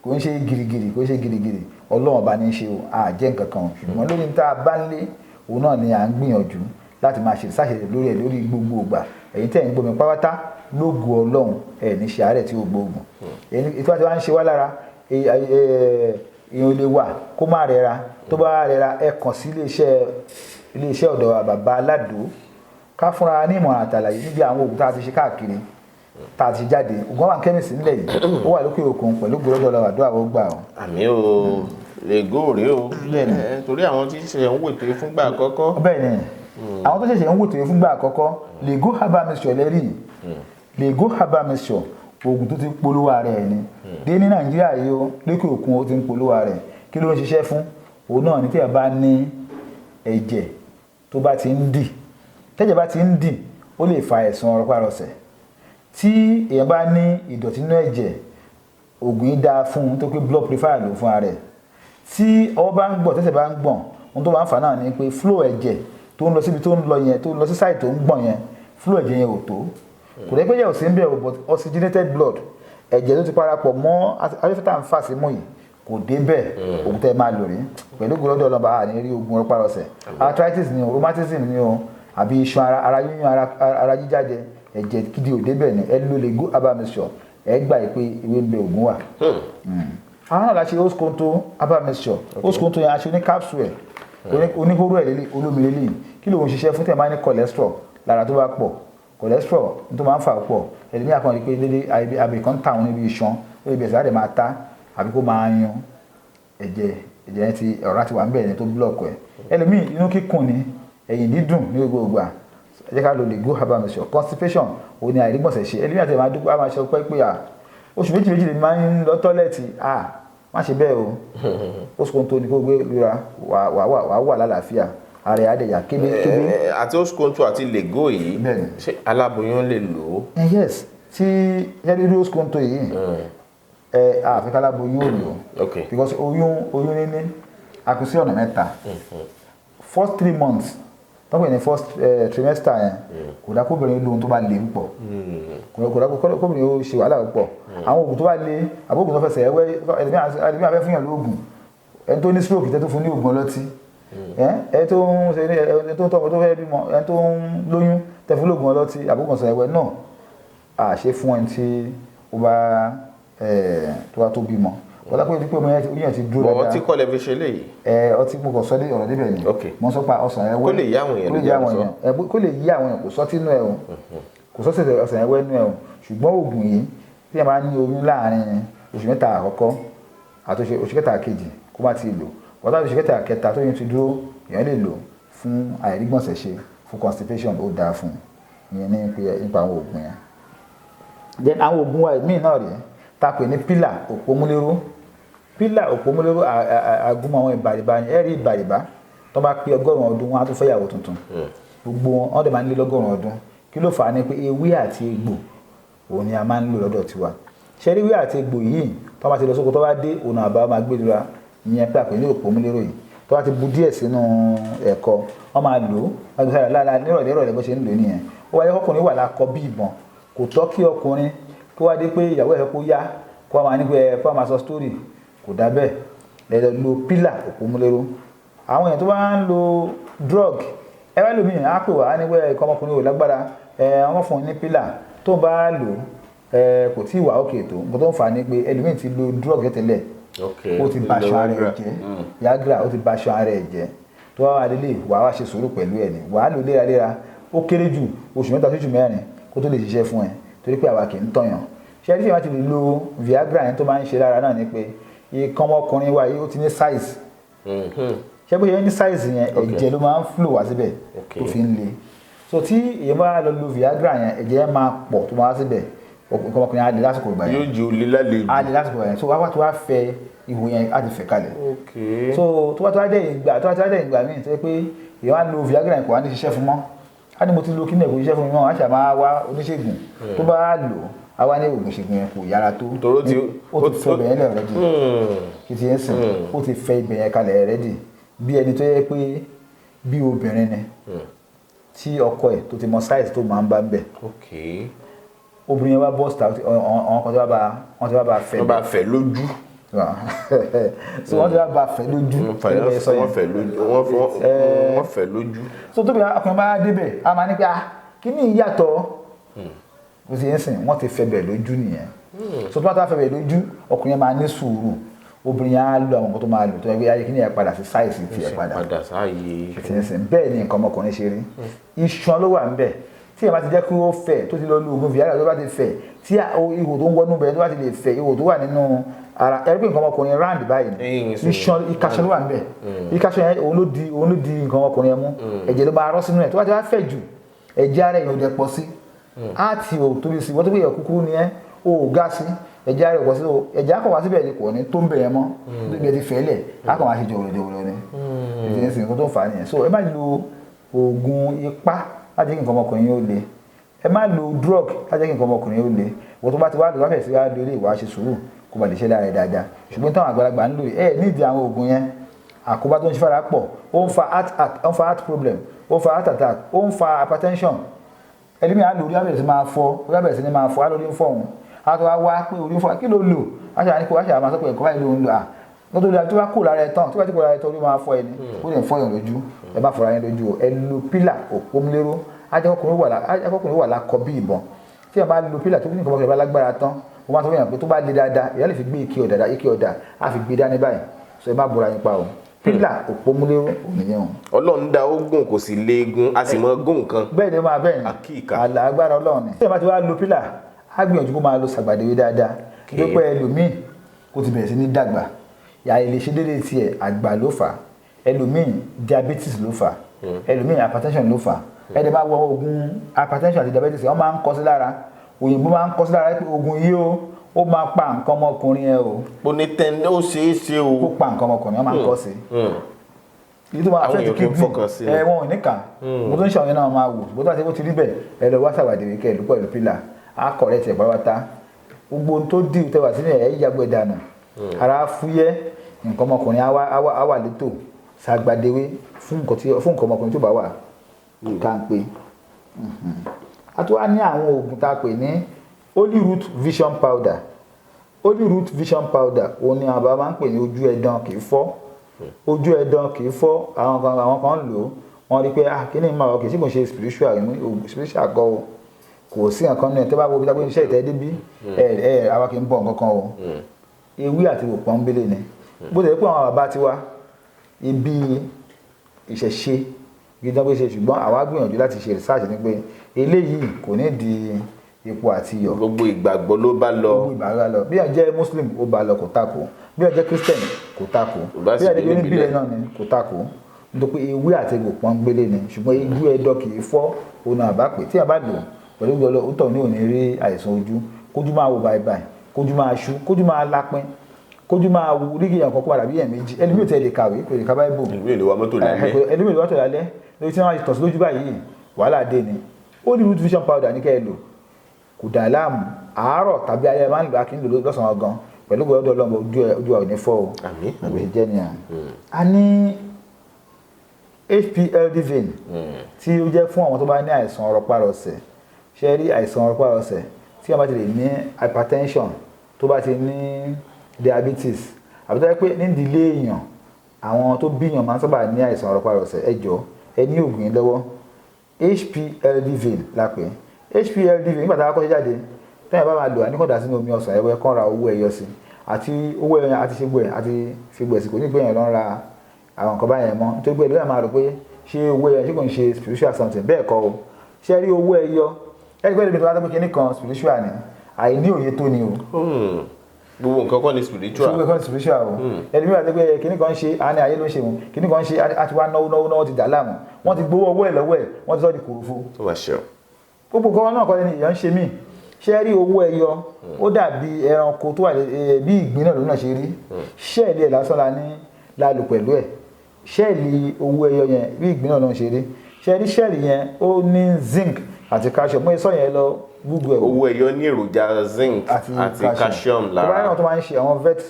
kò ń ṣe girigiri Ọlọ́run bá ní í ṣe o àjẹ́ nǹkan kan ṣùgbọ́n lórí ní tá a bá ń lé òun náà ni à ń gbìyànjú láti máa ṣe ìṣàṣẹ lórí ẹ̀ lórí gbogbo ìgbà ẹ̀yin tẹ̀ ń gbómi pátá lógo Ọlọ́run ẹ̀ ní ṣe àárẹ̀ tí ó gbóògùn ètò àti wá ń ṣe wá lára èèyàn lè wà kó má rẹra tó bá rẹra ẹ kàn sí iléeṣẹ́ ọ̀dọ̀ bàbá Alado ká fúnra ní ìmọ̀ràn àtàlàyé níbi àwọn oògùn tá a ti ṣe káàkiri tá a ti jáde oògùn àwọn kẹ́míìsì nílẹ̀ yìí ó wà lókè òkun pẹ̀lú gbòòrò lọ́wọ́ àdúrà ó gbà ọ́. àmì o lè góòrè o torí àwọn tí ṣe ń wètò fúngbà àkọ́kọ́. bẹ́ẹ̀ ni àwọn tó ṣẹ̀ṣẹ̀ ń wètò fúngbà àkọ́kọ́ lè go herbal mixture lẹ́rìí lè go herbal mixture oògùn tó ti polówó rẹ̀ ni dé ní Nàìjíríà yìí ó lókè òkun ó ti ń polówó rẹ̀ kí ló ń ṣiṣẹ́ fún òun náà ní tí ẹ bá ní ẹ̀jẹ̀ tó bá ti ń dì tẹ́jẹ̀ bá ti ń dì ó lè fa àìsàn rọpárọsẹ̀ tí èèyàn bá ní ìdọ̀tí nínú ẹ̀jẹ̀ oògùn yìí dáa fún un tó pé blood purifier ló fún ara rẹ̀ tí ọwọ́ bá ń gbọ̀n tẹ́sẹ̀ bá ń gbọ̀n ohun tó bá ń fà náà ni pé flow ẹ̀jẹ̀ tó ń lọ síbi tó ń lọ yẹn tó ń lọ sí site tó ń gbọ̀n yẹn flow ẹ̀jẹ̀ yẹn ò tó kò dẹ́ pé yẹ̀ ò sí ń bẹ̀ but oxygenated blood ẹ̀jẹ̀ tó ti parapọ̀ mọ́ afẹ́fẹ́ tá à ń fà sí mú yìí kò dé bẹ́ẹ̀ oògùn tẹ́ máa lò rí pẹ̀lú gbọ́dọ̀ ọlọ́ba àní rí oògùn rọpárọsẹ̀ arthritis ni o rheumatism ni o àbí iṣan ara yíyún ara jíjáde ẹ̀jẹ̀ gidi ò dé bẹ́ẹ̀ ni ẹ ló lè go herbal mixture ẹ gbà pé ìwé ń bẹ oògùn wà. àwọn náà la ṣe oskonto herbal mixture oskonto yẹn a ṣe ní capsule ẹ̀ oníhóró ẹ̀ lélẹ̀ olómi lélẹ̀ kí ló ń ṣiṣẹ́ fún tí ẹ máa ní cholesterol lára tó bá pọ̀ cholesterol tó máa ń fà pọ̀ ẹlòmíì àkànrí pé dédé abẹ kan tà wọn níbi iṣan ó lè bẹ̀rẹ̀ sáà dẹ̀ máa ta àbí kó máa yan ẹ̀jẹ̀ yẹn ti ọ̀rá ti wà ń bẹ̀rẹ̀ tó búlọ̀kù ẹ̀ ẹlòmíì inú kíkùn ni ẹ̀yìn dídùn ní gbogbo ìgbà ẹ jẹ́ ká lo lè go herbal mixture constipation òun ni àìrígbọ̀nsẹ̀ ṣe ẹlòmíì àti máa dúpọ̀ máa ṣe ọpẹ́ pé oṣù méjì lè máa ń lọ tọ́lẹ̀tì má ṣe bẹ́ẹ̀ o oṣù kan tó ní kó gbé lura wàá wà lálàáfíà ààrẹ àdẹ̀yà kébé. àti oṣkonto àti lego yìí ṣé aláboyún lè lò ó. yes tí yẹ́nì oṣkonto yìí àfikà aláboyún ò lò because oyún níní a kù sí ọ̀nà mẹ́ta first 3 months tọ́pọ̀ ní first trimester yẹn kò dá kóbìnrin lóhun tó bá le púpọ̀ kò dá kóbìnrin ó ṣe wàhálà púpọ̀ àwọn oògùn tó bá le àbóògùn tó fẹsẹ̀ ẹwẹ́ ẹ̀dẹ̀mí abẹ́ fún yàn lóògùn ẹni tó ní stroke tẹ́ tó fún ní oògùn ọlọ́tí ẹni tó ń tọ́mọ tó fẹ́ bímọ ẹni tó ń lóyún tẹ́ fún lóògùn ọlọ́tí àbóògùn ọ̀sẹ̀ ẹwẹ́ náà à ṣe fún ẹni tí ó bá tó bímọ wọ́n pé pípé ọmọ yẹn ti dúró dáadáa. ọtí kọ́ lẹ fi ṣe léyìí. ọtí mo kàn sọ dé ọ̀rọ̀ débẹ̀ ni mo sọ pa ọsàn ẹwẹ́ kó lè yí àwọn èèyàn kó lè yí àwọn èèyàn kò sọ tínú ẹ o kò sọ tẹ̀sẹ̀ ọsàn ẹwẹ́ nú ẹ o ṣùgbọ́n oògùn yìí tí ẹ máa ní oyún láàrin oṣù mẹ́ta àkọ́kọ́ àti oṣù kẹta kejì kó má ti lò wọ́n tàbí oṣù kẹta kẹta tó yẹn ti dúró èèyàn lè lò fún àìrígbọ̀nsẹ̀ ṣe fún constipation ó dáa fún ìyẹn nípa àwọn oògùn yẹn. then àwọn oògùn wa míì náà rèé ta pè ní pílà òpómúléró pílà òpómúléró àgúnmọ̀ àwọn ìbàrìbà ni ẹ̀rí ìbàrìbà tó bá pé 100 ọdún wọn á tún fẹ́yàwó tuntun gbogbo wọn dẹ̀ máa ń lé 100 ọdún kí ló fà á ní pé ewé àti egbò òun ni a máa ń lò lọ́dọ̀ tiwa ṣé ewé àti egbò yìí tó bá ti lọ sóko tó bá dé ọ̀nà àbá máa gbé dúra ìyẹn pé àpè ní òpómúléró yìí tó bá ti bu díẹ̀ sínú ẹ̀kọ wọ́n máa lò ó wọ́n ti sára lára nírọ̀lẹ́ bó ṣe ń lò nìyẹn ó wáyé ọkùnrin wà lákọ bí ìbọn kò tọ́ kí ọkùnrin kó wá dé pé ìyàwó ẹ̀ kó yá kó wá máa ní pé kó wá máa sọ story kò dá bẹ́ẹ̀ lẹ́yìn lo pílà òpómúléró àwọn èèyàn tó bá ń lo drug ẹ bá lómi á pè wá níwẹ̀ ẹ̀kọ́ ọmọkùnrin ò lágbára wọ́n fún un ní pílà tó bá lò kò tí ì wà òkè tó nǹkan tó ń fà á ní pé ẹlòmíì ti lo drug tẹ́lẹ̀ ó ti ba aṣọ ara ẹ̀ jẹ́ Viagra ó ti ba aṣọ ara ẹ̀ jẹ́ tó wá wà lélẹ̀ wàá wá ṣe sùúrù pẹ̀lú ẹ̀ ní wàá lò léraléra ó kéré jù oṣù 3 sí oṣù 4 kó tó lè ṣiṣẹ́ fún ẹ torí pé àwa kì í tọ̀yàn ṣé ẹni tí wọ́n ti lè lo Viagra yẹn tó máa ń ṣe lára náà ni pé ìkan ọmọkùnrin wa yìí ó ti ní size ṣé bó ṣe ní size yẹn ẹ̀jẹ̀ ló máa ń flow wá síbẹ̀ tó fi ń le so tí èèyàn bá lọ lo Viagra yẹn ẹ̀jẹ̀ yẹn máa pọ̀ tó máa wá síbẹ̀ nǹkan ọmọkùnrin á lè lásìkò ìgbà yẹn yóò jẹ́ olè lálejò á lè lásìkò ìgbà yẹn so wá tó wá fẹ ihò yẹn á ti fẹ̀ kalẹ̀ so tó wá dé ìgbà míì tó yẹ pé èèyàn wá lo Viagra yẹn kò wá ní ṣiṣẹ́ fún mọ́ á ní mo ti lo kíní ẹ̀ kò ṣiṣẹ́ fún mi mọ́ á ṣà máa wá oníṣègùn tó bá lò àwa ní oògùn ṣègùn yẹn kò yára tó ó ti fẹ́ ibẹ̀ yẹn lẹ̀ rẹ́dì kì í ti yẹn sìn ó ti fẹ́ ibẹ̀ yẹn kalẹ̀ rẹ́dì bí ẹni tó yẹ pé bí obìnrin ni tí ọkọ ẹ̀ tó ti mọ size tó máa ń bá ń bẹ̀ obìnrin yẹn bá bọ́ síta àwọn kan wọ́n ti bá fẹ́ lójú so wọ́n ti bá fẹ́ lójú wọ́n fẹ́ lójú so tóbi ọkùnrin bá débẹ̀ a máa ní pé kí ni ìyàtọ̀ ó ti yẹn sìn wọ́n ti fẹ́ bẹ̀ lójú nìyẹn so tó bá tó fẹ́ bẹ̀ lójú ọkùnrin yẹn máa ní sùúrù obìnrin yẹn á lo àwọn nǹkan tó máa lò tó yẹ pé ayé kí ni ẹ̀ padà sí sáìsì tiẹ̀ padà bẹ́ẹ̀ ni nǹkan ọmọkùnrin ṣe rí iṣan ló wà ń bẹ̀ tí ẹ̀ bá ti jẹ́ kí ó fẹ̀ tó ti lọ lo oògùn Viagra tó bá ti fẹ̀ tí ihò tó ń wọnú bẹ̀rẹ̀ tó bá ti lè fẹ̀ ihò tó wà nínú ara ẹ̀rí pé nǹkan ọmọkùnrin round báyìí iṣan ìkaṣọ ló wà ń bẹ̀ ìkaṣọ yẹn òun ló di nǹkan ọmọkùnrin yẹn mú ẹ̀jẹ̀ ló máa rọ́ sínú ẹ̀ tó bá ti wá fẹ̀ jù ẹ̀jẹ̀ ara èèyàn ò dẹ̀ pọ̀ sí àti ò tóbi sí wọ́n tó gbé yẹ kúkúrú ni ẹ́ ó ga sí ẹ̀jẹ̀ ara ìwọ̀sí ẹ̀jẹ̀ akọ̀ wá síbẹ̀ ni kò ní tó ń bẹ̀rẹ̀ mọ́ níbi ẹ̀ ti fẹ́lẹ̀ akọ̀ wá sí jọ̀wọ̀lọ̀ ni ìdí ní sìnkú tó fà á nìyẹn so ẹ má lo oògùn ipá láti kí nǹkan ọmọkùnrin yóò le ẹ má lo drug láti kí nǹkan ọmọkùnrin yóò le wọ́n tó bá ti wá lò wáfẹ̀ sí wá lórí ìwà ṣe sùúrù kó ba lè ṣe lára ẹ̀ dáadáa ṣùgbọ́n táwọn àgbàlagbà ń lò ẹ̀ nídìí àwọn oògùn yẹn àkóbá tó ń ṣe fara pọ̀ ó ń fa heart problem ó ń fa heart attack ó ń fa hypertension ẹlẹ́mìí á lò orí abẹ́rẹ́ sí máa fọ́ orí abẹ́rẹ́ sí ni máa fọ́ á lórí ń fọ́ òun á tó wá pé orí ń fọ́ kí ló lò á ṣe àníkó á ṣe àmà sọ pé ẹ̀kọ́ báyìí ló ń lò lọ́tọ́ tó bá kó lára ẹ̀ tán tó bá ti kó lára ẹ̀ tán orí máa fọ́ ẹni ó lè fọ́ yàn lójú ẹ bá fọ́ra yín lójú ẹ lo pílà òpómúléró ajẹ́kọ̀kùnrin wà lákọ bí ìbọn tí ẹ bá lo pílà tó ní nǹkan bá lágbára tán ó máa sọ fún yàn pé tó bá le dáadáa ìyá lè fi gbé ike ọ̀dà á fi gbé dání báyìí so ẹ má bora yín pa o pílà òpómúléró òmìnira Ọlọ́run dá ogun kò sì léegun a sì mọ gún nǹkan. bẹ́ẹ̀ ni máa bẹ́ẹ̀ ni Àkíkà. alágbára Ọlọ́run ni tí ẹ bá ti wá lo pílà á gbìyànjú kó máa lo sàgbàdéwé dáadáa kí ló pẹ́ ẹlòmíì kó ti bẹ̀rẹ̀ sí ní dàgbà yàrá ilé ṣe déédéé tiẹ̀ àgbà ló fà ẹlòmíì diabetes ló fà ẹlòmíì hypertension ló fà ẹni bá wọ oògùn hypertension àti diabetes wọ́n máa ń kọ sí lára òyìnbó máa ń kọ sí lára pé oògùn yìí ó máa pa nǹkan ọmọkùnrin ẹ o. ó ní tẹ́ni ó ṣeé ṣe o. ó pa nǹkan ọmọkùnrin wọn máa ń kọ́ sí. èyí tó máa fẹ́ ti kidney wọn ò ní kà mo tó ń ṣàwọn yẹn náà máa wò bó tó àti bó ti rí bẹ́ẹ̀ ẹ lọ wá sàwádìí kẹ́ ẹ lù pẹ̀lú pílà á kọ̀rẹ́ tiẹ̀ pátápátá gbogbo ohun tó dì tẹ́wà sínú ẹ̀ yíyàgbẹ́ dànù ara fúyẹ́ nǹkan ọmọkùnrin á wà létò sàgbàdéwé fún nǹkan ọmọkùnrin tó bá wà ká ń pè a tó wá ní àwọn oògùn tá a pè ní holy root vision powder holy root vision powder òun ni àbá máa ń pè ní ojú ẹ̀dán kì í fọ́ ojú ẹ̀dán kì í fọ́ àwọn kan lò ó wọ́n rí pé kí ni máa wọ kì í sí kò ṣe spiritual gan o kò sí nǹkan náà tẹ́ bá wo bí tábìlì iṣẹ́ ìtẹ́ débí àwa kì í bọ̀ nǹkan kan o ewé àti òpó ń bélé ni bó tẹ̀ pé àwọn bàbá tiwa ibi ìṣẹ̀ṣe gidan bó ṣe ṣùgbọ́n àwa gbìyànjú láti ṣe research ni pé eléyìí kò ní di epo àti iyọ̀. gbogbo ìgbàgbọ́ ló bá lọ. gbogbo ìgbàgbọ́ lọ bí wọ́n jẹ́ muslim ó bá lọ kò tako bí wọ́n jẹ́ christian kò tako bí wọ́n jẹ́ oníbílẹ̀ náà ni kò tako nítorí pé ewé àti egbò pọ́nbélé ni ṣùgbọ́n ojú ẹ̀dọ̀ kì í fọ́ òun àbá pé tí a bá lò pẹ̀lú gbọ́dọ̀ ó tọ̀ ní òní rí àìsàn ojú kójú máa wo báyìí kójú máa ṣú kójú máa lápín kójú máa wú rígì yẹn kọ́kọ́ padà bí yẹn méjì ẹlòmíì ò tẹ̀ lè kàwé kò lè ka báíbù ẹlòmíì lè wa mọ́tò lálẹ́ lórí tí wọ́n ti tọ̀ sí lójú báyìí wàhálà dé ni ó ní root vision powder ní kẹ́ ẹ lò kò dà láàmú àárọ̀ tàbí ayé máa ń lò kí n lò lọ́sàn-án gan pẹ̀lú gbọ́dọ̀ ọlọ́mọ ojú àwọn onífọ́ o àbí jẹ́ ni a ní HPLD vein tí ó jẹ́ fún àwọn tó bá ní àìsàn rọpárọsẹ̀ ṣe rí àìsàn rọpárọsẹ̀ tí wọ́n bá ti lè ní hypertension tó bá ti ní diabetes àbí tó yẹ pé ní ìdílé èèyàn àwọn tó bíyàn máa ń sábà ní àìsàn rọpárọsẹ̀ ẹ jọ̀ọ́ ẹ ní oògùn yín lọ́wọ́ HPLD vein la pè HPLD vein nígbà tá a kọ́ jáde tẹ́yìn bá máa lò àníkọ̀dá sínú omi ọsàn ẹ̀wẹ̀ kán ra owó ẹyọ sí àti owó ẹyọ àti ṣe gbọ́ ẹ̀ àti fi gbọ́ ẹ̀ sí kò ní gbẹ̀yìn lọ́n ra àwọn nǹkan báyẹn mọ́ nítorí pé ẹlòmíràn máa rò pé ṣé owó ẹyọ ṣé kò ń ṣe spiritual something bẹ́ẹ̀ kọ́ o ṣé rí owó ẹyọ ẹni pé ẹlòmíràn tó bá tó pé kíní kan spiritual ni àìní òye tó ni o. gbogbo nǹkan kọ́ ni spiritual. gbogbo nǹkan ni spiritual o ẹlòmíràn tó pé kíní kan ṣe àní ayé ló ń ṣe wọn kíní kan ṣe àti wá náwó ti dà láàmú wọ́n ti gbowó owó ẹ̀ lọ́wọ́ ẹ̀ wọ́n ti sọ́ di kòròfo. tó bá ṣe ọ gbogbo nǹkan náà kọ́ ni ìyẹn ń ṣe mí ṣe rí owó ẹyọ ó dàbí ẹranko tó wà bí ìgbín náà ló náà ṣe rí ṣẹ́ẹ̀lì ẹ̀ lásán la ní lálù pẹ̀lú ẹ̀ ṣẹ́ẹ̀lì owó ẹyọ yẹn bí ìgbín náà ló ń ṣe rí ṣe rí ṣẹ́ẹ̀lì yẹn ó ní zinc àti calcium mo sọ yẹn lọ gbogbo ẹ̀. owó ẹyọ ní èròjà zinc àti calcium lára. ìwádìí náà tó máa ń ṣe àwọn vet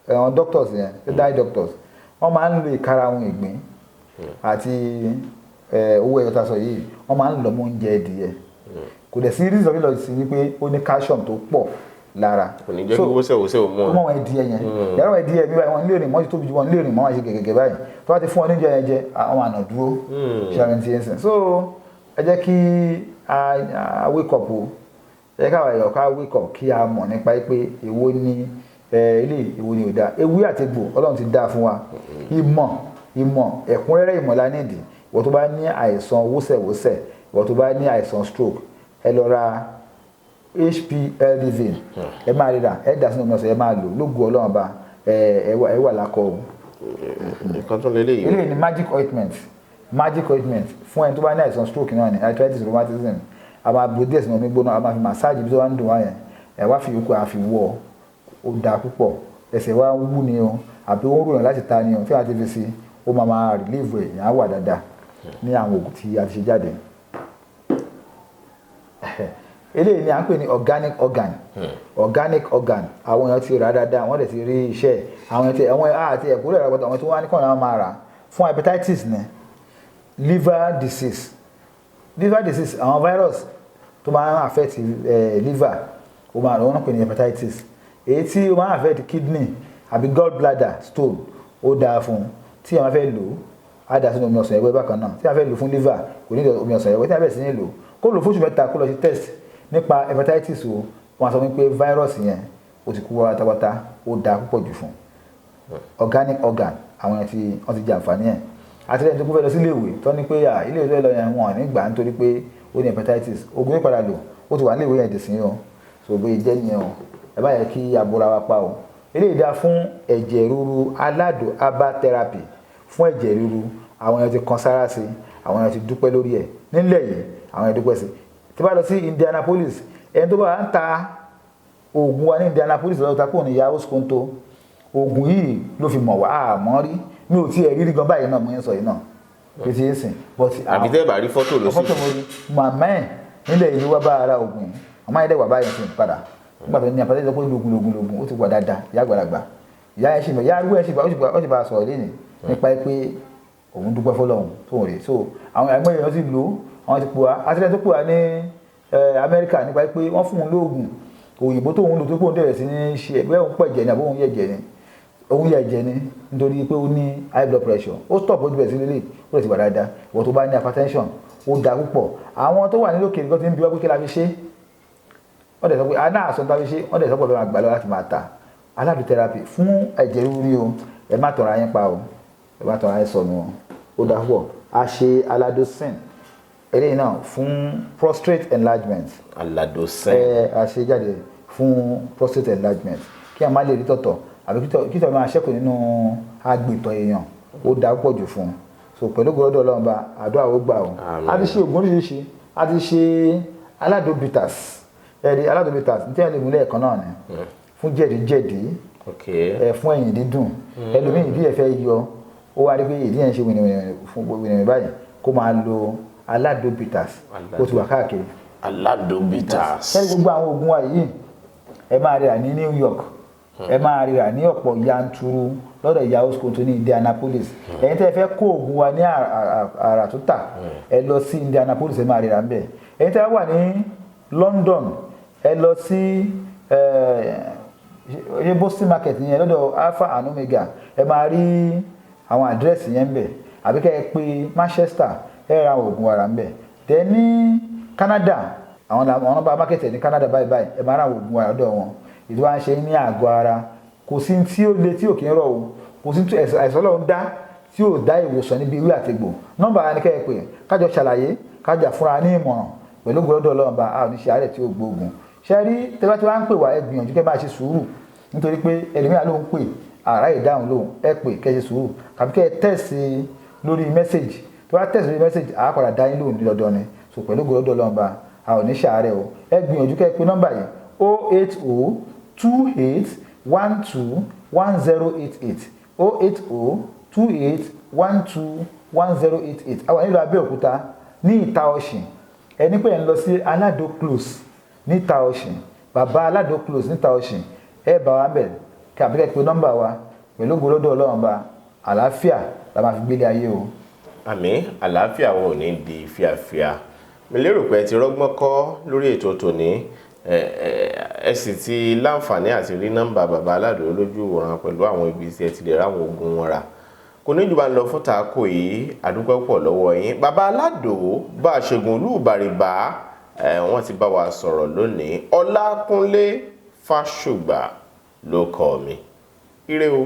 àwọn doctors yẹn dye doctors wọ́n máa ń lo ìkarahun ìgbín àti owó ẹyọ tá a sọ yìí wọ́n máa ń lọ mọ́ oúnjẹ ẹdìyẹ kò dẹ̀ sí reason lọ sí wípé ó ní calcium tó pọ̀ lára. kò ní jẹ́ kí wọ́sẹ̀wọ́sẹ̀ ò mọ̀. ó mọ̀ wọn ẹdìyẹ yẹn yàrá wọn ẹdìyẹ mi báyìí wọn lè rìn mọ́ ti tóbi ju wọn lè rìn mọ́ wọn ṣe gẹ̀gẹ̀ báyìí tó bá ti fún wọn níjẹ yẹn jẹ àwọn àná dúró ṣàmì ti ẹsẹ̀ so ẹ jẹ́ kí a wake up o ẹ jẹ́ káwa ẹ̀yọ̀ ká wake up kí a mọ̀ nípa pé èwo ni ilé èwo ni ò dáa ewé àti egbò Ọlọ́run ti dáa fún wa ìmọ̀ ẹ̀kúnrẹ́rẹ́ ìmọ̀ la nídìí ìwọ tó bá ní àìsàn wósẹ̀wósẹ̀ ìwọ tó bá ní àìsàn stroke ẹ lọ ra HPLD vein ẹ máa ríra ẹ dà sínú omi ọsàn ẹ máa lò lóògùn Ọlọ́run bá ẹ wà lákọ o. nǹkan tó lélẹ̀ yìí. eléyìí ni magic ointment fún ẹni tó bá ní àìsàn stroke náà ni arthritis rheumatism a máa bò díẹ̀ sínú omi gbóná a máa fi massage ibi tó wá ń dùn wá yẹn ẹ wá fi yòókù àfi wọ ó dáa púpọ̀ ẹsẹ̀ wa ń wú ni o àbí ó ń ròyìn láti ta ni o tí wọ́n ti fi si ó máa relieve ẹ̀ yẹn á wà dáadáa ní àwọn oògùn tí a ti ṣe jáde eléyìí ni à ń pè ní organic organ àwọn èèyàn ti rà dáadáa wọ́n dẹ̀ ti rí iṣẹ́ àwọn èèyàn ti àti ẹ̀kú rẹ̀ rẹ̀ àwọn tí wọ́n á ní kọ́ńtà máa rà fún hepatitis ní liver disease àwọn virus tó máa ń affect liver ó máa rẹ̀ wọ́n pè ní hepatitis èyí tí ó máa ń affect kidney àbí gallbladder stone ó dáa fún tí a máa fẹ́ lò á dà sínú omi ọsàn ẹ̀wẹ́ bákan náà tí a fẹ́ lò fún liver kò ní omi ọsàn ẹ̀wẹ́ tí a bẹ̀rẹ̀ sí ní lò kó lò fóṣù mẹ́ta kó lọ sí test nípa hepatitis o wọ́n sọ wípé virus yẹn ó ti kú pátápátá ó dáa púpọ̀ jù fún organic organ àwọn yẹn wọ́n ti jẹ àǹfààní ẹ̀ àti lẹ́yìn tó kó fẹ́ lọ sí iléèwé tó ní pé ilé ìwé lọ yẹn wọn nígbà nítorí pé ó ní hepatitis oògùn yìí padà lò ó ti wà ní ìwé yẹn dìsín o so bóyá jẹ́ nìyẹn o ẹ bá yẹ kí abúra wa pa o eléyìí dá fún ẹ̀jẹ̀ ríru Alado herbal therapy fún ẹ̀jẹ̀ ríru àwọn yẹn ti kan sára sí àwọn yẹn ti dúpẹ́ lórí ẹ̀ nílẹ̀ yìí àwọn yẹn dúpẹ́ sí tí bá lọ sí Indianapolis ẹni tó bá ń ta oògùn wa ní Indianapolis lọ́dọ̀ ta kúrò ní yahoo skonto oògùn yìí ló fi mọ̀ wá àmọ́ rí mi ò tí ẹ̀ rí gan báyìí náà mo ń sọ yìí náà bí ti ń sìn but àbí tẹ́ bá rí fọ́tò lọ sí fọ́tò mo rí màmá ẹ̀ nílẹ̀ ìlú wa bá ara oògùn yìí màmá ẹ̀ dẹ́gbà báyìí fi padà nígbà tó ní àpàtẹ́ ìjọpọ̀ lògùn ó ti wà dáadáa ìyá àgbàlagbà ìyá ẹ̀ ṣì mọ̀ ìyá arúgbó ẹ̀ ṣì bá a sọ̀rọ̀ lẹ́yìn nípa pé òun dúpẹ́ fọlọ́run tó ń rè so àwọn àgbẹ̀ èèyàn ti lò àwọn ti pòwá àtìlẹ́ tó pòwá ní Amẹ́ríkà nípa pé wọ́n fún un lóògùn òyìnbó tó ń lò tó kóun dẹ̀rẹ̀ sí ní ṣe ẹgbẹ́ òun pẹ̀jẹ̀ ní àbó òun yẹ̀jẹ̀ ni òun yẹ̀jẹ̀ ni nítorí pé ó ní high blood pressure ó stop ojú bẹ̀rẹ̀ sí lélẹ̀ ó lè ti wà dáadáa ìwọ tó bá ní hypertension ó da púpọ̀ àwọn tó wà ní lókè nǹkan tí ń bí wá pé kí la fi ṣe wọ́n dẹ̀ sọ pé aná àsọ tá fi ṣe wọ́n dẹ̀ sọ pé ọ̀bẹ máa gbà lọ láti máa ta Alado therapy fún ẹ̀jẹ̀ ríru o ẹ má tọ̀ra yín pa o ẹ má tọ̀ra yín sọnù o ó da púpọ̀ a ṣe Aladosin eléyìí náà fún prostate enlargement Aladosin a ṣe jáde fún prostate enlargement kí a má lè rí tọ̀tọ̀ àbí kí tọ̀ máa ṣẹ́kù nínú agbètọ̀ èèyàn ó da púpọ̀ jù fún un so pẹ̀lú gbọ́dọ̀ Ọlọ́run bá àdúrà ó gbà o a ti ṣe ògùn oríṣiríṣi a ti ṣe Alado bitters ẹ̀rí Alado bitters ní tí wọ́n lè mú lẹ́ẹ̀kan náà ni fún jẹ̀díjẹ̀dí fún ẹ̀yìn dídùn ẹlòmíì ìdí ẹ̀ fẹ́ yọ ó wá rí pé ìdí ẹ̀ ń ṣe wìnìwìnì báyìí kó máa lo Alado bitters ó ti wà káàkiri Alado bitters ẹ̀rí gbogbo àwọn ògùn wa yìí ẹ máa rí rà ní New York ẹ máa rí rà ní ọ̀pọ̀ yanturu lọ́dọ̀ yahoo skonto ní Indianapolis ẹ̀yin tẹ́ fẹ́ kó ògùn wa ní àrà tó tà ẹ lọ sí Indianapolis ẹ máa rí rà ń bẹ̀ ẹ̀yin tẹ́ wà ní London ẹ lọ sí Boston market yẹn lọ́dọ̀ Alpha and Omega ẹ máa rí àwọn àdírẹ́sì yẹn ń bẹ̀ àbí kẹ́ ẹ pé Manchester ẹ ra ògùn wa rà ń bẹ̀ tẹ́ ní Canada àwọn ọba market ní Canada báyìí ẹ máa ra ògùn wa lọ́dọ̀ wọn ìdí wá ń ṣe ní àgọ́ ara kò sí tí ó le tí ò kí ń rọ̀ o kò sí tí àìsàn Ọlọ́run dá tí ò dá ìwòsàn níbi ewé àtegbò nọ́mbà wa ni kẹ́ ẹ pè kájọ ṣàlàyé kájà fúnra ní ìmọ̀ràn pẹ̀lú gbọ́dọ̀ Ọlọ́run bá a ò ní ṣe àárẹ̀ tí ó gbóògùn ṣe rí tẹ́lá tí wọ́n á ń pè wá ẹ gbìyànjú kẹ́ máa ṣe sùúrù nítorí pé ẹlòmíràn ló ń pè àrà ìdáhùn lóhùn ẹ pè kẹ́ ṣe sùúrù kàbí kẹ́ ẹ tẹ̀sí lórí mẹ́sẹ̀gì tó bá tẹ̀sí lórí mẹ́sẹ̀gì àá padà dá yín lóhùn ní dandan ni so pẹ̀lú gbọ́dọ̀ Ọlọ́run bá a ò ní ṣe àárẹ̀ o ẹ gbìyànjú kẹ́ ẹ pè nọ́mbà yìí 08028121088 àwọn nílò Abẹ́òkúta ní Ìta Ọ̀ṣìn ẹni pé ẹ̀ ń lọ sí Alado close ní Ìta Ọ̀ṣìn bàbá Alado close ní Ìta Ọ̀ṣìn ẹ bá wa bẹ̀ kí àbíkẹ́ pé nọ́mbà wa pẹ̀lú gbọ́dọ̀ Ọlọ́run bá àlàáfíà la máa fi gbélé ayé o. àmín àlàáfíà wọn ò ní di fíafíà mi lérò pé ẹ ti rọ́gbọ́n kọ́ lórí ètò tòní ẹ sì ti láǹfààní àti rí nọ́mbà bàbá Alado lójú ìwòran pẹ̀lú àwọn ibi tí ẹ ti lè ráwọn oògùn wọn rà kò ní jù bá ń lọ fún tààkò yìí àdúgbò pọ̀ lọ́wọ́ yín bàbá Alado bá a ṣègùn olúbàrìbá wọ́n ti bá wa sọ̀rọ̀ lónìí Ọlákúnlé Fásùgbà ló kọ́ mi ire o.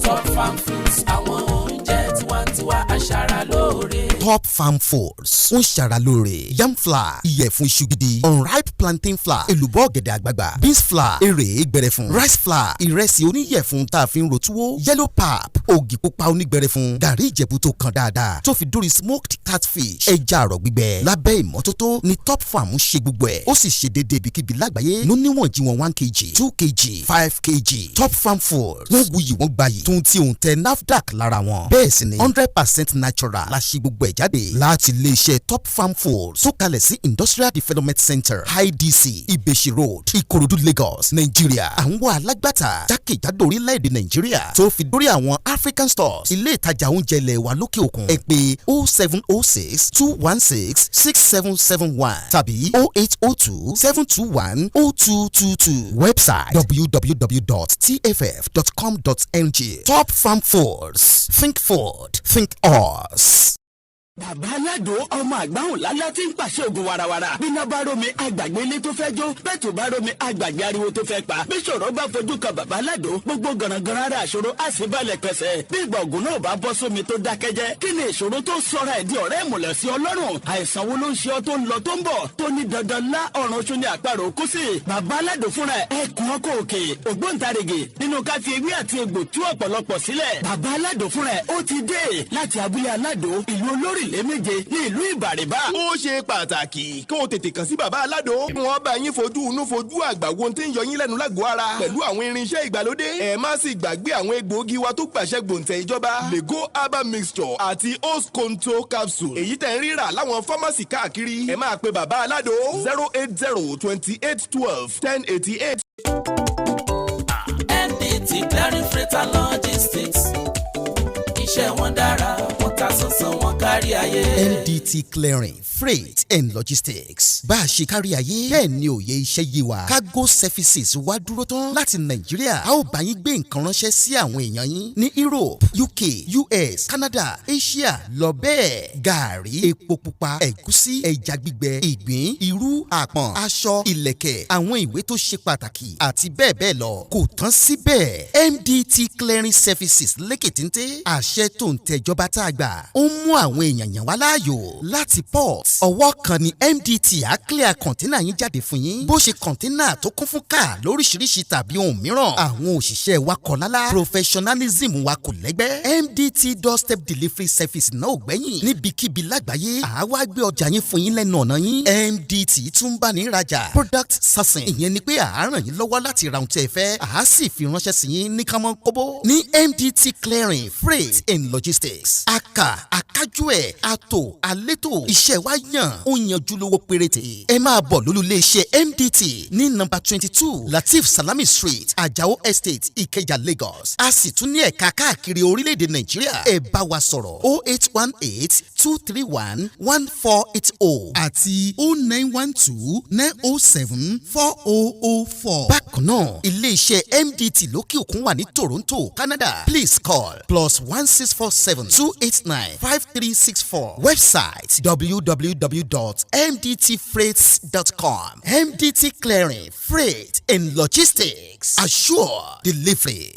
Top farm fruits àwọn oúnjẹ tiwantiwa aṣara lóore. Top farm foods ń ṣara lóore. Yam flour ìyẹ̀fun iṣu gidi. Unripe plantain flour èlùbọ́ ọ̀gẹ̀dẹ̀ àgbagbà. Beans flour èrè gbẹrẹfun. Rice flour ìrẹsì oníyẹ̀fun tá a fi ń ro túwó. Yellow pap ògì pupa onígbẹrẹfun. Gàrí ìjẹ̀bú tó kan dáadáa tó fi dórí smoked catfish. Ẹja àrọ̀ gbígbẹ lábẹ́ ìmọ́tótó ni Top farm ń ṣe gbogbo ẹ̀. Ó sì ṣe déédéé ibikíbi lágbàáyé ló níwọ̀n jí wọn 1 kg 2 kg 5 kg. Top farm foods wọ́n wuyì wọ́n gbayì tó ń tí òun tẹ NAFDAC lára wọn. Bẹ́ẹ̀ sì ni 100% natural la ṣe gbogbo ẹ̀ jáde láti iléeṣẹ́ Top farm foods tó kalẹ̀ sí Industrial Development Center IDC Ibeshi Road Ikorodu Lagos Nigeria. Àwọn alágbàtà jákèjádò orílẹ̀-èdè Nigeria tó fi dórí àwọn African stores ilé ìtajà oúnjẹ ilẹ̀ wa lókè òkun. Ẹ pè 0706 216 6771 tàbí 0802 721 0222. Website www.tff.com.ng. Top farm foods. Think food. Think us. bàbá aládò ọmọ àgbáhùn lálá tí ń pàṣẹ ògùn warawara bíná bá rómi àgbàgbé ilé tó fẹ́ jó bẹ́ẹ̀ tó bá rómi àgbàgbé ariwo tó fẹ́ pa bí ṣòro bá fojú kan bàbá aládò gbogbo gànàgànà ara àṣòro á sì balẹ̀ pẹ̀sẹ̀ bí ìgbà ògùn náà bá bọ́ sómi tó dákẹ́jẹ́ kí ni ìṣòro tó sọra ẹ̀ di ọ̀rẹ́ ìmùlẹ̀ sí ọlọ́run àìsàn wo ló ń ṣe ọ tó ń lọ tó ń bọ̀ tó ní dandan lá ọ̀run oṣù ní àparò kú sí bàbá aládò fúnra ẹ̀ kún ọkọ̀ òkè ògbóǹtarìgì nínú ká fi ewé àti egbò tú ọ̀pọ̀lọpọ̀ sílẹ̀ bàbá aládò fúnra ẹ̀ ó ti dé láti abúlé aládò ìlú olórílẹ̀ méje ní ìlú ìbàrìbà. ó ṣe pàtàkì kí o tètè kàn sí bàbá aládò. wọ́n bá yín fojú inú fojú àgbà wo tí ń yọ yín lẹ́nu lágọ̀ọ́ ara pẹ̀lú àwọn irinṣẹ́ ìgbàlódé. ẹ má sì gbàgbé àwọn egbòogi wa tó gbàṣẹ gbòǹtẹ̀ ìjọba lego herbal mixture àti host control capsule. èyí tẹ̀ ń rírà láwọn fámásì káàkiri. ẹ máa pe bàbá aládò 08028121088. NDT Clearing Freight and Logistics iṣẹ́ wọn dára wọ́n ta sánsan wọn kárí ayé. NDT Clearing Freight and Logistics bá a ṣe kárí ayé bẹ́ẹ̀ ni òye iṣẹ́ yé wa cargo services wá dúró tán láti Nàìjíríà a ó bá yín gbé nǹkan ránṣẹ́ sí àwọn èèyàn yín ní Europe UK US Canada Asia lọ bẹ́ẹ̀ gàárì epo pupa ẹ̀gúsí ẹja gbígbẹ ìgbín irú àpọ̀n aṣọ ìlẹ̀kẹ̀ àwọn ìwé tó ṣe pàtàkì àti bẹ́ẹ̀ bẹ́ẹ̀ lọ kò tán síbẹ̀ MDT Clearing Services lékètéńté àṣẹ tó ń tẹjọba tá a gbà ó mú àwọn èèyàn yàn wá láàyò láti port ọwọ́ kan ni MDT á clear kọ̀ńténà yín jáde fún yín bó ṣe kọ̀ńténà tó kún fún káà lóríṣiríṣi tàbí ohun mìíràn àwọn òṣìṣẹ́ wa kọ̀ lálá professionalism wa kò lẹ́gbẹ́ MDT doorstep delivery service náà ò gbẹ́yìn níbikíbi lágbàáyé àwa gbé ọjà yín fún yín lẹ́nu ọ̀nà yín MDT tún bá ní rajà product sourcing ìyẹn ni pé à á ràn yín lọ́wọ́ láti ra ohun tí ẹ fẹ́ à á sì fi ránṣẹ́ sí yín ní kánmọ́ kóbó ní MDT Clearing Freight and Logistics akájú ẹ̀ àtò àlétò iṣẹ́ wa yàn ó yanjú lówó péréte ẹ máa bọ̀ lólulẹ̀ iṣẹ́ MDT ní nọ́mbà 22 Latif Salami Street Ajao Estate Ikeja Lagos a sì tún ní ẹ̀ka káàkiri orílẹ̀-èdè Nàìjíríà ẹ bá wa sọ̀rọ̀ 08182311480 àti 09129074004. bákan náà ilé iṣẹ́ MDT lókè òkun wà ní Toronto Canada please call +16472895364 website www.mdtfreights.com. MDT Clearing Freight and Logistics assure delivery.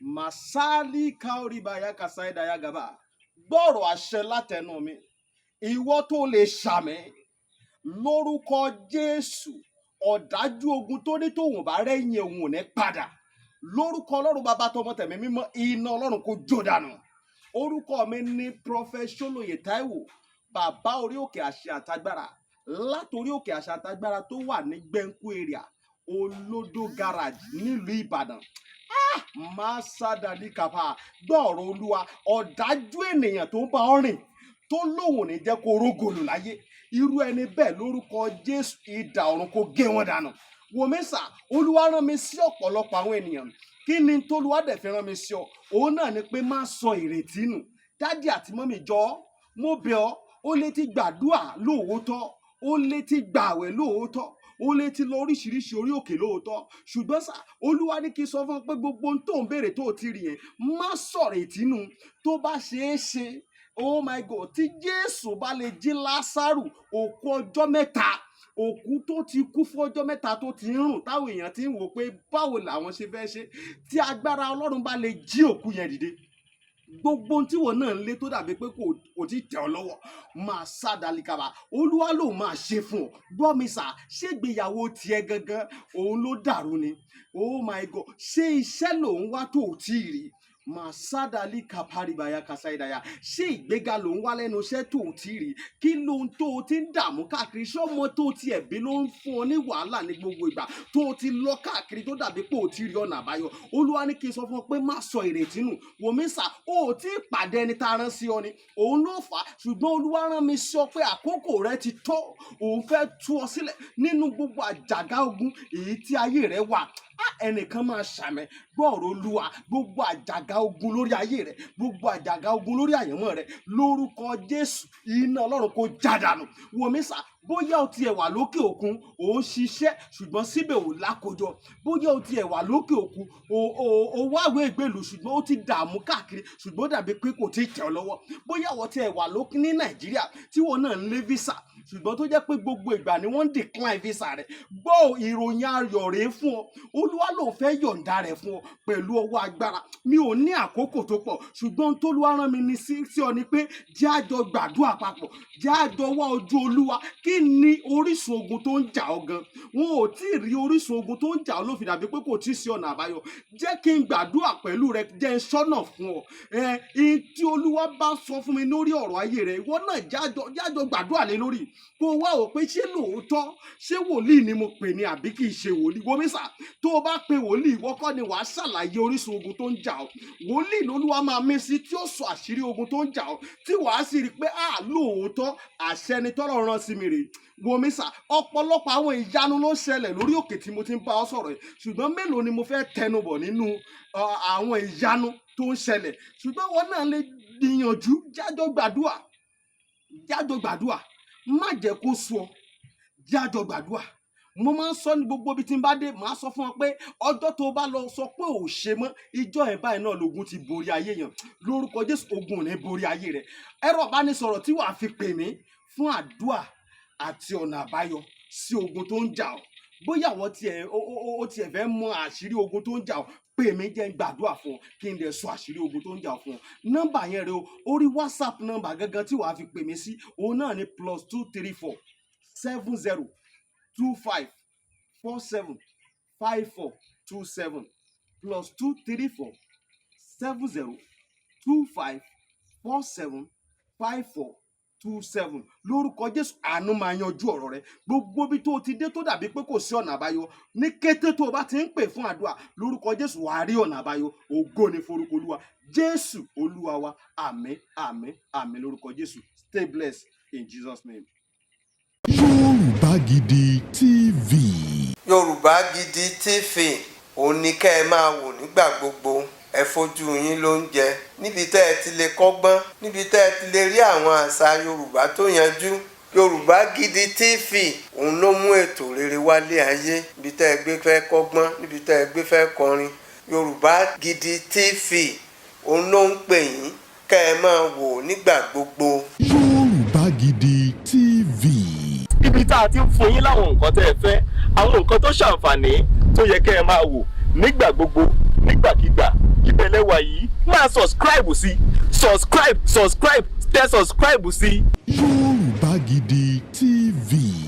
Masali kauribaya kasaida ya gaba. Gbọ́rọ̀ àṣẹ látẹnu mi. Ìwọ tó lè ṣàmì lórúkọ Jésù. Ọ̀dájú ogun tó ní tòun bá rẹ́yìn òun ò ní padà. Lórúkọ Ọlọ́run bàbá tọmọ tẹ̀mí mímọ́ iná Ọlọ́run kó jó dànù. Orúkọ mi ní Prophet Ṣólóyè Táíwò. Bàbá orí òkè àṣẹ àtagbára látòrí òkè àṣẹ àtagbára tó wà ní Gbẹ̀ǹkú area Olódó garage nílùú Ìbàdàn máa sádàdí kàfà gbọ́ọ̀rọ̀ Olúwa ọ̀dájú ènìyàn tó ń bá ọ rìn tó lóhùn ní jẹ́ kó rógòlù láyé irú ẹni bẹ́ẹ̀ lórúkọ Jésù idà ọ̀run kó gé wọn dànù wòmísà Olúwa rán mi sí ọ̀pọ̀lọpọ̀ àwọn ènìyàn kí ni tólúwa dẹ̀ fi rán mi sí ọ òun náà ni pé má sọ ìrètí nù dádì àti mọ́mì jọ̀ọ́ mo bẹ̀ ọ́ ó lè ti gbàdúà lóòótọ́ ó lè ti gbààwẹ̀ lóòótọ́ ó lè ti lọ oríṣiríṣi orí òkè lóòótọ́ ṣùgbọ́n sá Olúwa ní kí n sọ fún ọ pé gbogbo ohun tó ń béèrè tó ti rí yẹn má sọ̀rọ̀ ìtínú tó bá ṣeé ṣe oh my God tí Jésù bá lè jí Lásárù òkú ọjọ́ mẹ́ta òkú tó ti kú fún ọjọ́ mẹ́ta tó ti ń rùn táwọn èèyàn ti ń wò pé báwo làwọn ṣe fẹ́ ṣe tí agbára Ọlọ́run bá lè jí òkú yẹn dìde gbogbo tí wọn náà ń lé tó dàbí pé kò tí tẹ̀ ọ́ lọ́wọ́ máa sádàlíkàbà Olúwa ló máa ṣe fún ọ gbọ́ mi sà ṣé ìgbéyàwó tiẹ̀ gangan òun ló dàrú ni oh my God ṣé iṣẹ́ lòun wá tó tí ì rí màsádàlì kàpárìbàyà kàsáìdàyà ṣé ìgbéga ló ń wá lẹ́nu iṣẹ́ tó ti rí kí ló ń tó o ti ń dààmú káàkiri ṣé ọmọ tó ti ẹ̀bí ló ń fún ọ ní wàhálà ní gbogbo ìgbà tó o ti lọ káàkiri tó dàbí pé o ti rí ọ̀nà àbáyọ Olúwa ní kí n sọ fún ọ pé má sọ ìrètí nù wòmísà o ò tí ì pàdé ẹni tá a rán sí ọ ni òun ló fà á ṣùgbọ́n Olúwa rán mi sọ pé àkókò rẹ ti tó òun fẹ́ tú ọ sílẹ̀ nínú gbogbo àjàgà ogun èyí tí ayé rẹ wà ẹnìkan máa ṣàmẹ gbọ́ọ̀rọ̀ Olúwa gbogbo àjàgà ogun lórí ayé rẹ gbogbo àjàgà ogun lórí àyànmọ́ rẹ lórúkọ Jésù iná Ọlọ́run kó jádànù wòmísà bóyá o tiẹ̀ wà lókè òkun ò ń ṣiṣẹ́ ṣùgbọ́n síbẹ̀ ò lákòjọ, bóyá o tiẹ̀ wà lókè òkun ò wáwé ìgbèlú ṣùgbọ́n ó ti dààmú káàkiri ṣùgbọ́n dàbí pé kò tí ì tẹ̀ ọ́ lọ́wọ́, bóyá o tiẹ̀ wà lókè ní Nàìjíríà tí wọn náà ń lé visa ṣùgbọ́n tó jẹ́ pé gbogbo ìgbà ni wọ́n ń decline visa rẹ̀, gbọ́ ìròyìn ayọ̀ rèé fún ọ. Olúwa ló fẹ́ yọ̀ǹda rẹ̀ fún ọ pẹ̀lú ọwọ́ agbára. Mi ò ní àkókò tó pọ̀ ṣùgbọ́n t'Olúwa rán mi ní sí ọ ni pé jẹ́ a jọ gbàdúrà papọ̀, jẹ́ a jọ wá ojú Olúwa. Kí ni orísun ogun tó ń jà ọ́ gan? Wọn ò tí ì rí orísun ogun tó ń jà ọ́ ló fi dàbí pé kò tí ì sí ọ̀nà àbáyọ. Jẹ́ kí n gbàdúrà pẹ̀lú rẹ, jẹ́ n ṣọ́nà fún ọ. Tí Olúwa bá sọ fún mi lórí ọ̀rọ̀ ayé rẹ, ìwọ náà jẹ́ a jọ gbàdúrà lé lórí. Kó wá wò pé ṣé lóòótọ́ ṣé wòlíì ni mo pè ní àbí kì í ṣe wòlíì. Wo mi sà, tó o bá pe wòlíì ìwọ kọ́ ni wàá ṣàlàyé orísun ogun tó ń jà ọ́. Wòlíì l'Olúwa máa mí sí tí ó sọ àṣírí ogun tó ń jà ọ́, tí wàá sì rí i pé lóòótọ́ àṣẹ ni t'Ọlọ́run rán sí mi rèé. Wo mi sà, ọ̀pọ̀lọpọ̀ àwọn ìyanu ló ń ṣẹlẹ̀ lórí òkè tí mo ti ń bá ọ sọ̀rọ̀ yìí ṣùgbọ́n mélòó ni mo fẹ́ tẹnubọ̀ nínú àwọn ìyanu tó ń ṣẹlẹ̀. Ṣùgbọ́n wọn náà lè gbìyànjú jájọ gbàdúrà, má jẹ́ kó sú ọ, jájọ gbàdúrà. Mo máa ń sọ ní gbogbo ibi tí n bá dé, màá sọ fún ọ pé ọjọ́ tó bá lọ sọ pé ò ṣe mọ́, ìjọ ẹ̀ báyìí náà lógun ti borí ayé yẹn. Lórúkọ Jésù ogun ò ní borí ayé rẹ̀. Ẹ̀rọ ìbánisọ̀rọ̀ tí wàá fi pè mí fún àdúrà àti ọ̀nà àbáyọ sí ogun tó ń jà ọ́. Bóyá àwọn tiẹ̀ fẹ́ mọ àṣírí ogun tó ń jà ọ́, pè mí jẹ́ n gbàdúrà fún ọ kí n dẹ̀ sọ àṣírí ogun tó ń jà ọ́ fún ọ. Nọ́mbà yẹn rẹ o, orí WhatsApp nọ́mbà gangan tí wàá fi pè mí sí, òun náà ni +234 70 25 47 54 27 +234 70 25 47 54 27. Lórúkọ Jésù àánú máa yanjú ọ̀rọ̀ rẹ. Gbogbo bí tó ti dé tó dàbí pé kò sí ọ̀nà àbáyọ, ní kété tó o bá ti ń pè fún àdúrà lórúkọ Jésù wàá rí ọ̀nà àbáyọ. Ògo ni forúkọ Olúwa. Jésù Olúwa wa. Àmín àmín àmín lórúkọ Jésù. Stay blessed in Jesus' name. Yorùbá Gidi TV. Yorùbá Gidi TV òun ni kẹ́ ẹ máa wò nígbà gbogbo. Ẹ fojú yín ló ń jẹ níbi tẹ́ ẹ ti lè kọ́gbọ́n, níbi tẹ́ ẹ ti lè rí àwọn àṣà Yorùbá tó yanjú. Yorùbá Gidi TV òun ló mú ètò rere wálé ayé, níbi tẹ́ ẹ gbé fẹ́ kọ́gbọ́n, níbi tẹ́ ẹ gbé fẹ́ kọrin. Yorùbá Gidi TV òun ló ń pè yín kẹ́ ẹ máa wò nígbà gbogbo. Yorùbá Gidi TV. Ibi tá a ti ń fún yín láwọn nǹkan tẹ́ ẹ fẹ́, àwọn nǹkan tó ṣàǹfààní tó yẹ kẹ́ ẹ máa wò nígbà gbogbo, nígbàkigbà. Ìbẹ̀lẹ̀ wà yìí máa subscribe sí, tẹ subscribe sí. Yorùbá Gidi TV.